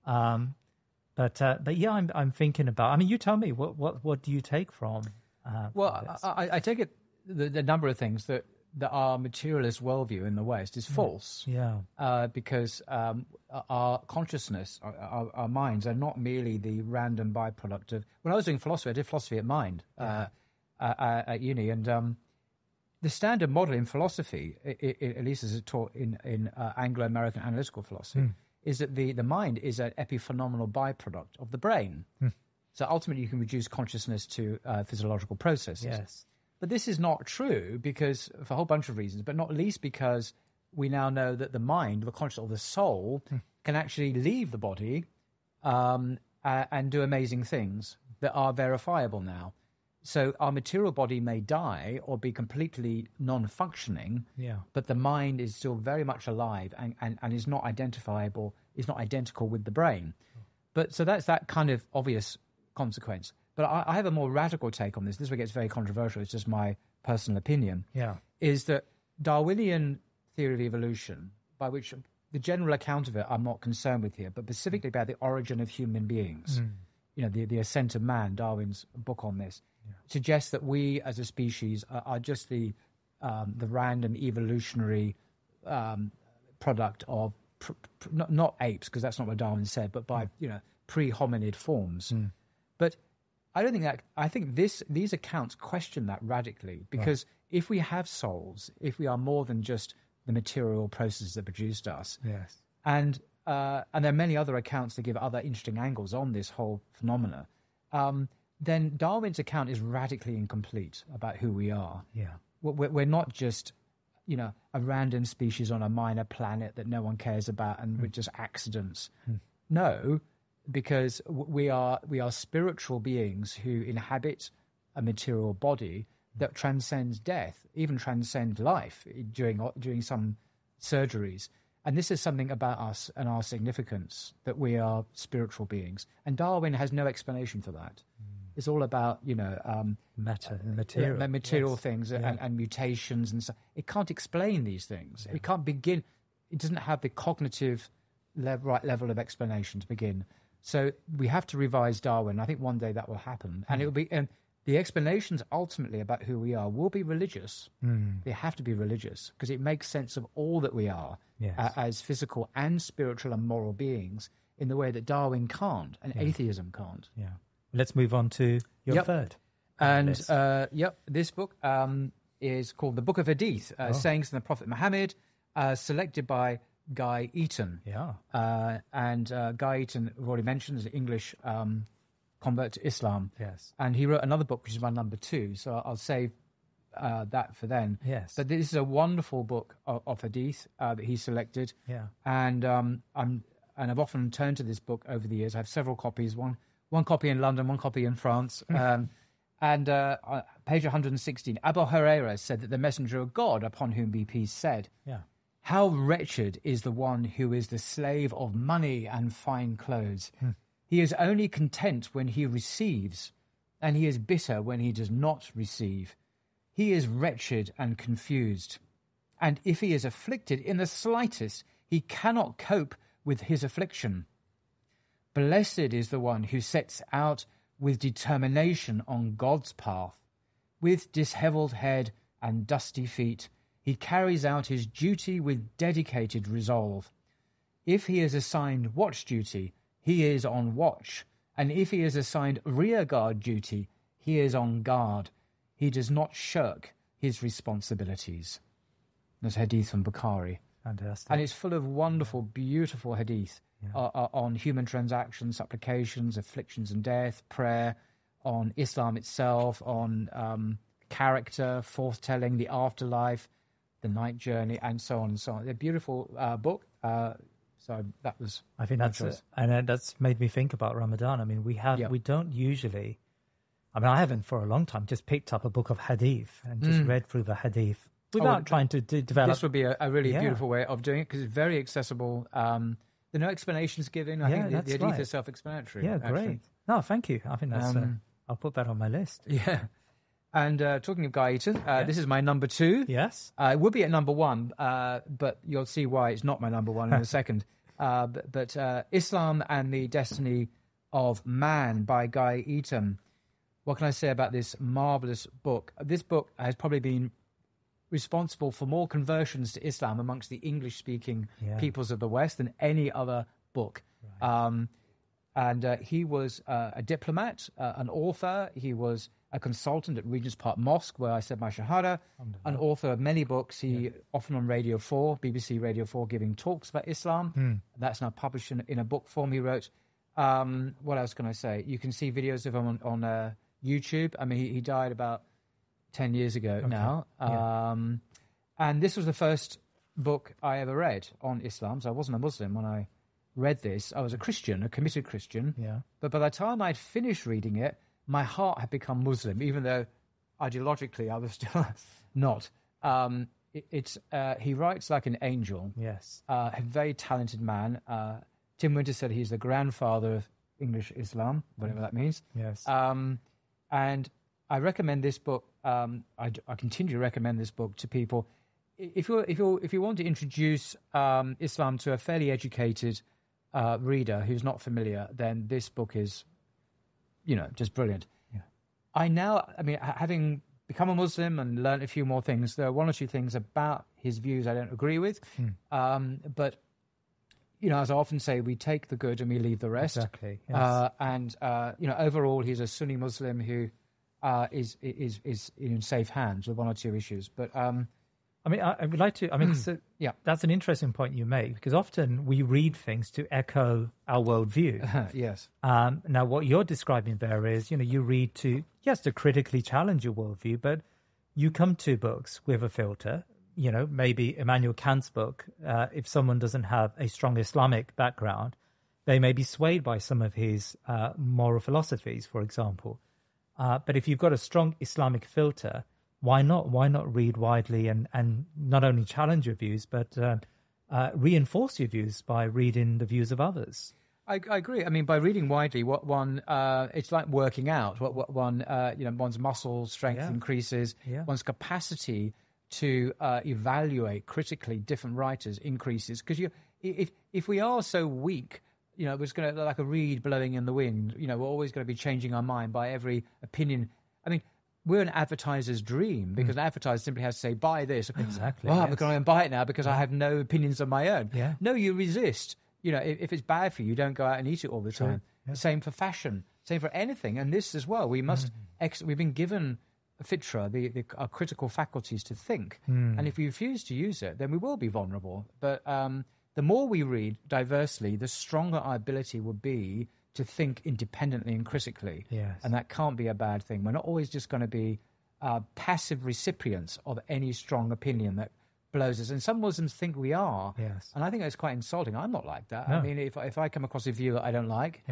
But yeah, I'm thinking about, you tell me, what do you take from I take it the number of things that our materialist worldview in the West is false. Because our consciousness, our minds are not merely the random byproduct of... When I was doing philosophy, I did philosophy at Mind at uni, and the standard model in philosophy, at least as it's taught in Anglo-American analytical philosophy, is that the mind is an epiphenomenal byproduct of the brain. So ultimately you can reduce consciousness to physiological processes. Yes. But this is not true because, for a whole bunch of reasons, but not least because we now know that the mind, the consciousness, or the soul, can actually leave the body and do amazing things that are verifiable now. So our material body may die or be completely non-functioning, but the mind is still very much alive and is not identifiable, is not identical with the brain. But so that's that kind of obvious consequence. But I have a more radical take on this. This is where it gets very controversial. It's just my personal opinion. Is that Darwinian theory of evolution, by which the general account of it I'm not concerned with here, but specifically about the origin of human beings, the Ascent of Man, Darwin's book on this, suggests that we as a species are just the random evolutionary product of not apes, because that's not what Darwin said, but by pre-hominid forms. But I don't think that. I think these accounts question that radically, because if we have souls, if we are more than just the material processes that produced us, and there are many other accounts that give other interesting angles on this whole phenomena, then Darwin's account is radically incomplete about who we are. We're not just a random species on a minor planet that no one cares about and we're just accidents. No. Because we are spiritual beings who inhabit a material body that transcends death, even transcends life during some surgeries. And this is something about us and our significance, that we are spiritual beings. And Darwin has no explanation for that. It's all about material things and mutations and stuff. It can't explain these things. It can't begin. It doesn't have the cognitive right level of explanation to begin. So we have to revise Darwin. I think one day that will happen. And it will be, and the explanations ultimately about who we are will be religious. They have to be religious because it makes sense of all that we are as physical and spiritual and moral beings in the way that Darwin can't and atheism can't. Let's move on to your third. And this book is called The Book of Hadith, Sayings from the Prophet Muhammad, selected by Guy Eaton. And Guy Eaton, we've already mentioned, is an English convert to Islam. And he wrote another book, which is my number 2, so I'll save that for then. But this is a wonderful book of Hadith that he selected. And I've often turned to this book over the years. I have several copies, one copy in London, one copy in France. And page 116, Abu Hurairah said that the Messenger of God, upon whom be peace, said, "How wretched is the one who is the slave of money and fine clothes. He is only content when he receives, and he is bitter when he does not receive. He is wretched and confused. And if he is afflicted in the slightest, he cannot cope with his affliction. Blessed is the one who sets out with determination on God's path. With dishevelled head and dusty feet, he carries out his duty with dedicated resolve. If he is assigned watch duty, he is on watch, and if he is assigned rearguard duty, he is on guard. He does not shirk his responsibilities." That's Hadith from Bukhari. Fantastic. And it's full of wonderful, beautiful hadith on human transactions, supplications, afflictions and death, prayer, on Islam itself, on character, forth-telling, the afterlife, the night journey, and so on and so on. A beautiful book. So that was... I think that's made me think about Ramadan. I mean, we don't usually... I mean, I haven't for a long time just picked up a book of hadith and just read through the hadith without trying to develop... This would be a really beautiful way of doing it because it's very accessible. There are no explanations given. I think the hadith is self-explanatory. Yeah, great. Actually. No, thank you. I think that's... I'll put that on my list. Yeah. And talking of Guy Eaton, this is my number 2. Yes. It would be at number 1, but you'll see why it's not my number 1 in a second. But Islam and the Destiny of Man by Guy Eaton. What can I say about this marvelous book? This book has probably been responsible for more conversions to Islam amongst the English-speaking peoples of the West than any other book. Right. And he was a diplomat, an author. He was a consultant at Regent's Park Mosque, where I said my Shahada, an author of many books. He often on Radio 4, BBC Radio 4, giving talks about Islam. That's now published in a book form he wrote. What else can I say? You can see videos of him on YouTube. I mean, he died about 10 years ago now. And this was the first book I ever read on Islam. So I wasn't a Muslim when I read this. I was a Christian, a committed Christian. Yeah. But by the time I'd finished reading it, my heart had become Muslim, even though ideologically I was still not. He writes like an angel. Yes. A very talented man. Tim Winter said he's the grandfather of English Islam, whatever that means. Yes. And I recommend this book. I continue to recommend this book to people. If you want to introduce Islam to a fairly educated reader who's not familiar, then this book is, just brilliant. Yeah. Having become a Muslim and learned a few more things, there are one or two things about his views I don't agree with. But, as I often say, we take the good and we leave the rest. Exactly. Yes. Overall, he's a Sunni Muslim who is in safe hands with one or two issues. But I would like to. That's an interesting point you make, because often we read things to echo our worldview. Yes. Now, what you're describing there is, you read to critically challenge your worldview, but you come to books with a filter. Maybe Immanuel Kant's book. If someone doesn't have a strong Islamic background, they may be swayed by some of his moral philosophies, for example. But if you've got a strong Islamic filter, why not read widely and not only challenge your views, but reinforce your views by reading the views of others? I agree. I mean, by reading widely, it's like working out. One's muscle strength increases, one's capacity to evaluate critically different writers increases. Because if we are so weak, it's going to like a reed blowing in the wind. We're always going to be changing our mind by every opinion. I mean, we're an advertiser's dream, because an advertiser simply has to say, buy this. Exactly. I'm going to buy it now because I have no opinions of my own. Yeah. No, you resist. If it's bad for you, don't go out and eat it all the time. Yeah. Same for fashion. Same for anything. And this as well. We must. We've been given a fitra, our critical faculties to think. And if we refuse to use it, then we will be vulnerable. But the more we read diversely, the stronger our ability will be to think independently and critically. Yes. And that can't be a bad thing. We're not always just going to be passive recipients of any strong opinion that blows us. And some Muslims think we are. Yes. And I think that's quite insulting. I'm not like that. No. I mean, if I come across a view that I don't like,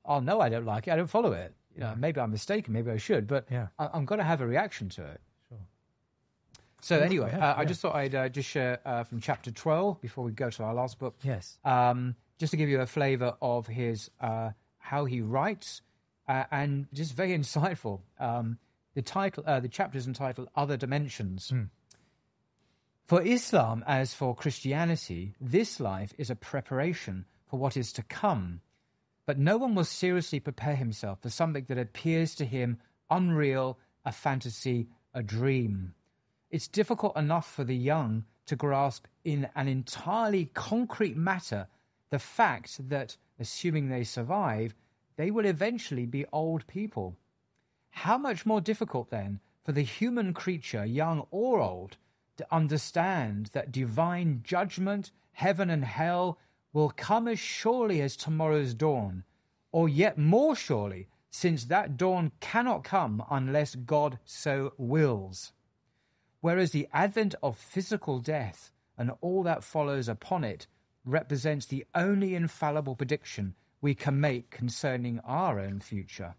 I'll know I don't like it. I don't follow it. Maybe I'm mistaken. Maybe I should. But I'm going to have a reaction to it. Sure. So anyway, I just thought I'd just share from chapter 12 before we go to our last book. Yes. Just to give you a flavour of his how he writes, and just very insightful. The chapter is entitled "Other Dimensions." For Islam, as for Christianity, this life is a preparation for what is to come. But no one will seriously prepare himself for something that appears to him unreal, a fantasy, a dream. It's difficult enough for the young to grasp in an entirely concrete matter the fact that, assuming they survive, they will eventually be old people. How much more difficult, then, for the human creature, young or old, to understand that divine judgment, heaven and hell, will come as surely as tomorrow's dawn, or yet more surely, since that dawn cannot come unless God so wills. Whereas the advent of physical death and all that follows upon it represents the only infallible prediction we can make concerning our own future.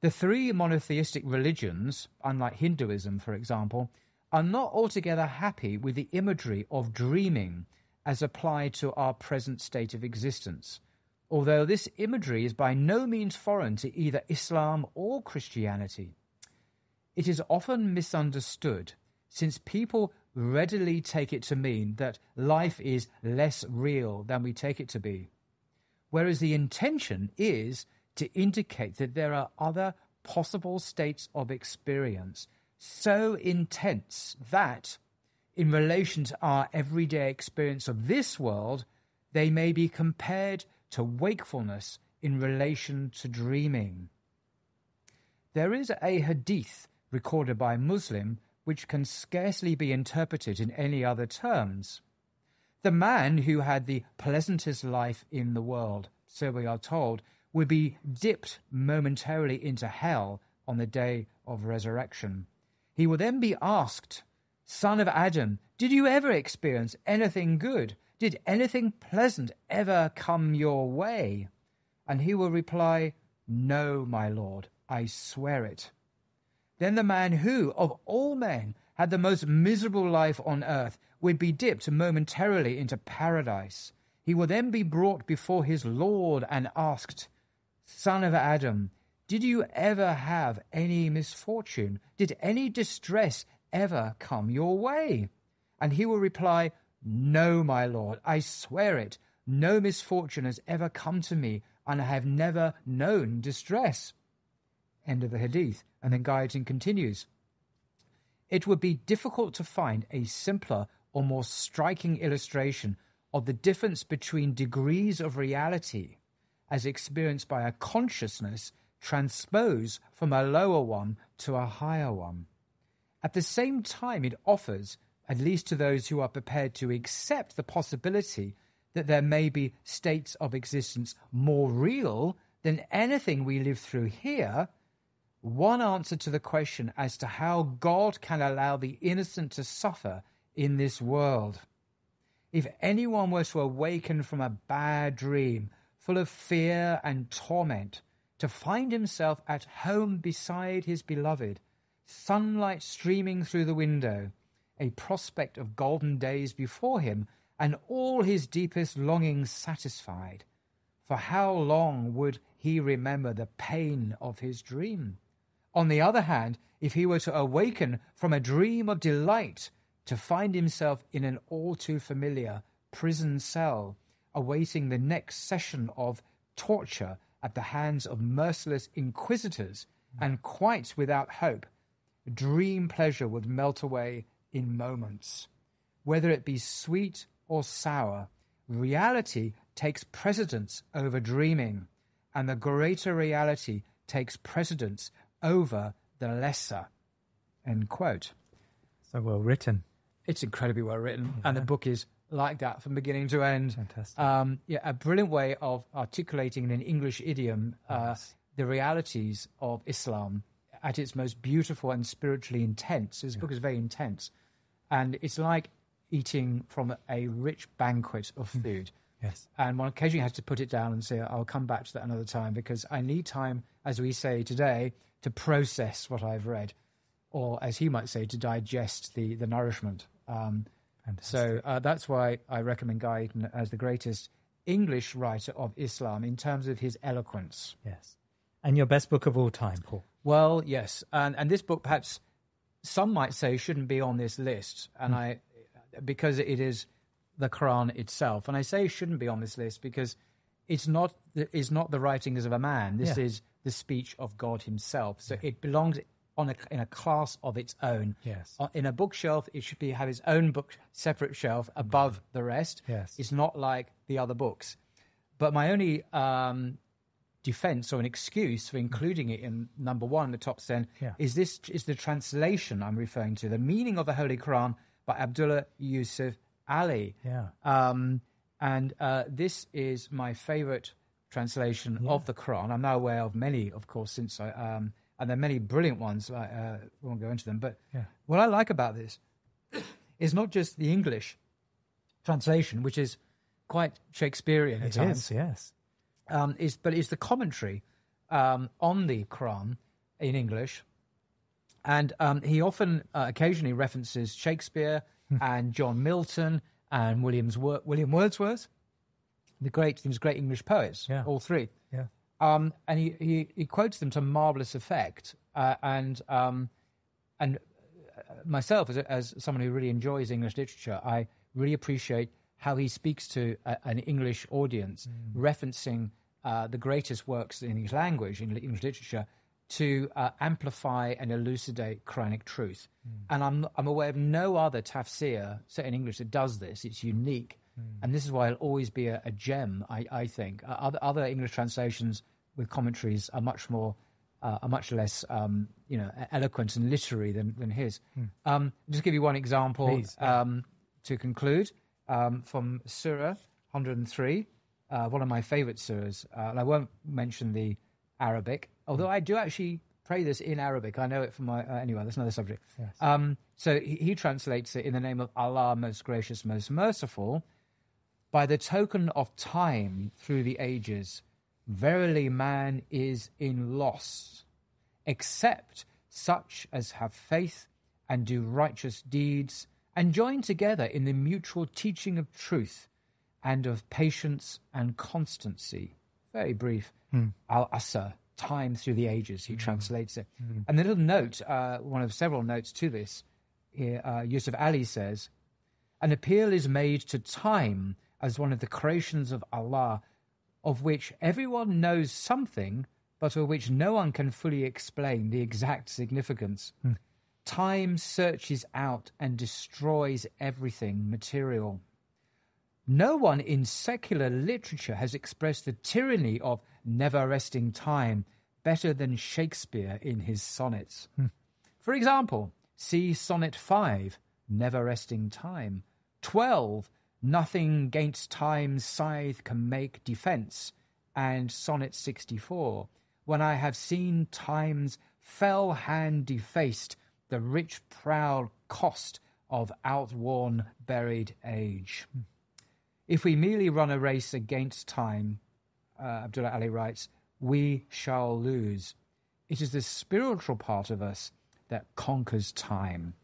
The three monotheistic religions, unlike Hinduism, for example, are not altogether happy with the imagery of dreaming as applied to our present state of existence, although this imagery is by no means foreign to either Islam or Christianity. It is often misunderstood, since people readily take it to mean that life is less real than we take it to be, whereas the intention is to indicate that there are other possible states of experience so intense that, in relation to our everyday experience of this world, they may be compared to wakefulness in relation to dreaming. There is a hadith recorded by a Muslim which can scarcely be interpreted in any other terms. The man who had the pleasantest life in the world, so we are told, would be dipped momentarily into hell on the day of resurrection. He will then be asked, "Son of Adam, did you ever experience anything good? Did anything pleasant ever come your way?" And he will reply, "No, my Lord, I swear it." Then the man who, of all men, had the most miserable life on earth would be dipped momentarily into paradise. He will then be brought before his Lord and asked, "Son of Adam, did you ever have any misfortune? Did any distress ever come your way?" And he will reply, "No, my Lord, I swear it. No misfortune has ever come to me, and I have never known distress." End of the hadith. And then Eaton continues, "It would be difficult to find a simpler or more striking illustration of the difference between degrees of reality as experienced by a consciousness transposed from a lower one to a higher one. At the same time, it offers, at least to those who are prepared to accept the possibility that there may be states of existence more real than anything we live through here, one answer to the question as to how God can allow the innocent to suffer in this world. If anyone were to awaken from a bad dream, full of fear and torment, to find himself at home beside his beloved, sunlight streaming through the window, a prospect of golden days before him, and all his deepest longings satisfied, for how long would he remember the pain of his dream? On the other hand, if he were to awaken from a dream of delight to find himself in an all too familiar prison cell, awaiting the next session of torture at the hands of merciless inquisitors, and quite without hope, dream pleasure would melt away in moments. Whether it be sweet or sour, reality takes precedence over dreaming, and the greater reality takes precedence over the lesser." End quote. So well written. It's incredibly well written, and the book is like that from beginning to end. Fantastic. A brilliant way of articulating in an English idiom the realities of Islam at its most beautiful and spiritually intense. This book is very intense, and it's like eating from a rich banquet of food. Yes. And on occasion you have to put it down and say, "I'll come back to that another time, because I need time, as we say today, to process what I've read," or as he might say, to digest the nourishment. So that's why I recommend Eaton as the greatest English writer of Islam in terms of his eloquence. Yes. And your best book of all time, Paul? Well, yes. And this book, perhaps some might say, shouldn't be on this list, and because it is the Qur'an itself. And I say it shouldn't be on this list because it's not the writings of a man. This is the speech of God himself. So it belongs in a class of its own. Yes. In a bookshelf, it should have its own separate shelf above the rest. Yes. It's not like the other books. But my only defense or an excuse for including it in number one in the top 10 is the translation I'm referring to, the meaning of the Holy Quran by Abdullah Yusuf Ali. And this is my favorite translation of the Quran. I'm now aware of many, of course, since and there are many brilliant ones. I won't go into them, but what I like about this is not just the English translation, which is quite Shakespearean at times. But it's the commentary on the Quran in English, and he often occasionally references Shakespeare and John Milton and William Wordsworth, the great English poets, all three. And he quotes them to marvelous effect. And myself, as someone who really enjoys English literature, I really appreciate how he speaks to an English audience, referencing the greatest works in English language, in English literature, to amplify and elucidate Quranic truth. And I'm aware of no other tafsir set in English that does this. It's unique. And this is why it'll always be a gem, I think. Other English translations with commentaries are much less, eloquent and literary than his. Just give you one example to conclude from Surah 103, one of my favorite surahs. And I won't mention the Arabic, although I do actually pray this in Arabic. I know it from my... anyway, that's another subject. So he translates it in the name of Allah, most gracious, most merciful. By the token of time through the ages, verily man is in loss, except such as have faith and do righteous deeds and join together in the mutual teaching of truth and of patience and constancy. Very brief. Al-Asr, time through the ages, he translates it. And the little note, one of several notes to this, Yusuf Ali says, an appeal is made to time as one of the creations of Allah, of which everyone knows something, but of which no one can fully explain the exact significance. Time searches out and destroys everything material. No one in secular literature has expressed the tyranny of never-resting time better than Shakespeare in his sonnets. For example, see Sonnet 5, Never-Resting Time, 12, Nothing 'gainst time's scythe can make defence, and Sonnet 64, when I have seen time's fell hand defaced, the rich proud cost of outworn buried age. If we merely run a race against time, Abdullah Ali writes, we shall lose. It is the spiritual part of us that conquers time.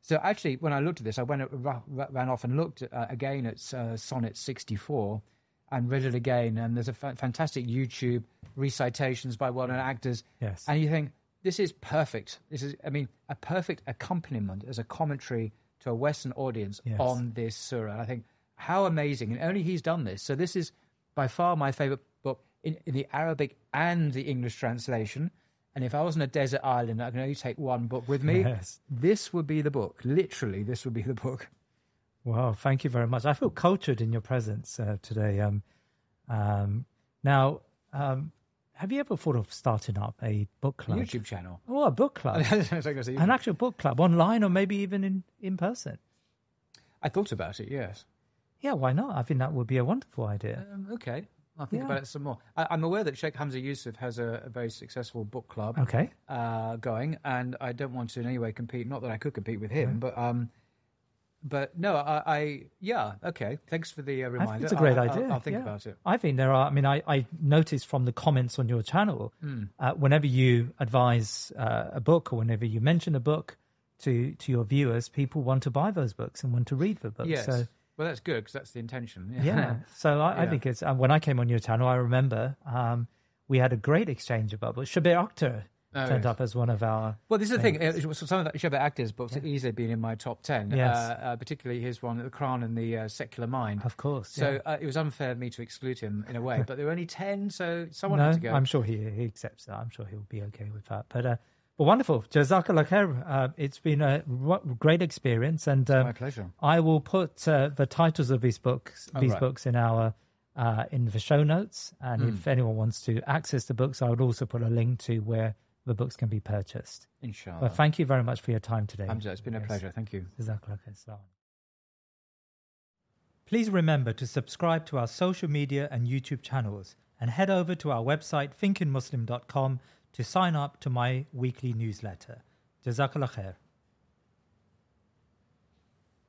So actually, when I looked at this, I ran off and looked again at Sonnet 64 and read it again. And there's a fantastic YouTube recitations by well-known actors. And you think, this is perfect. This is, a perfect accompaniment as a commentary to a Western audience on this surah. And I think, how amazing. And only he's done this. So this is by far my favorite book in the Arabic and the English translation. And if I was on a desert island, I can only take one book with me. This would be the book. Literally, this would be the book. Wow, thank you very much. I feel cultured in your presence today. Now, have you ever thought of starting up a book club? YouTube channel. Oh, a book club. An actual book club, online or maybe even in person. I thought about it, yes. Yeah, why not? I think that would be a wonderful idea. Okay. I'll think about it some more. I'm aware that Sheikh Hamza Yusuf has a very successful book club going, and I don't want to in any way compete. Not that I could compete with him, but no, okay. Thanks for the reminder. I think it's a great idea. I'll think about it. I think there are. I noticed from the comments on your channel, whenever you advise a book or whenever you mention a book to your viewers, people want to buy those books and want to read the books. Yes. So, well, that's good because that's the intention. So I think it's when I came on your channel, I remember we had a great exchange about books. Shabir Akhtar turned up as one of our... Well, this is the thing. Some of Shabir Akhtar's books have easily been in my top 10, particularly his one, The Quran and the Secular Mind. Of course. So it was unfair of me to exclude him in a way, but there were only 10, so someone had to go. I'm sure he accepts that. I'm sure he'll be okay with that. But wonderful. Jazakallah khair. It's been a great experience. And my pleasure. I will put the titles of these books in our in the show notes. And if anyone wants to access the books, I would also put a link to where the books can be purchased. Inshallah. But thank you very much for your time today. Hamza, it's been a pleasure. Thank you. Jazakallah khair. Please remember to subscribe to our social media and YouTube channels and head over to our website thinkinmuslim.com to sign up to my weekly newsletter. Jazakallah khair.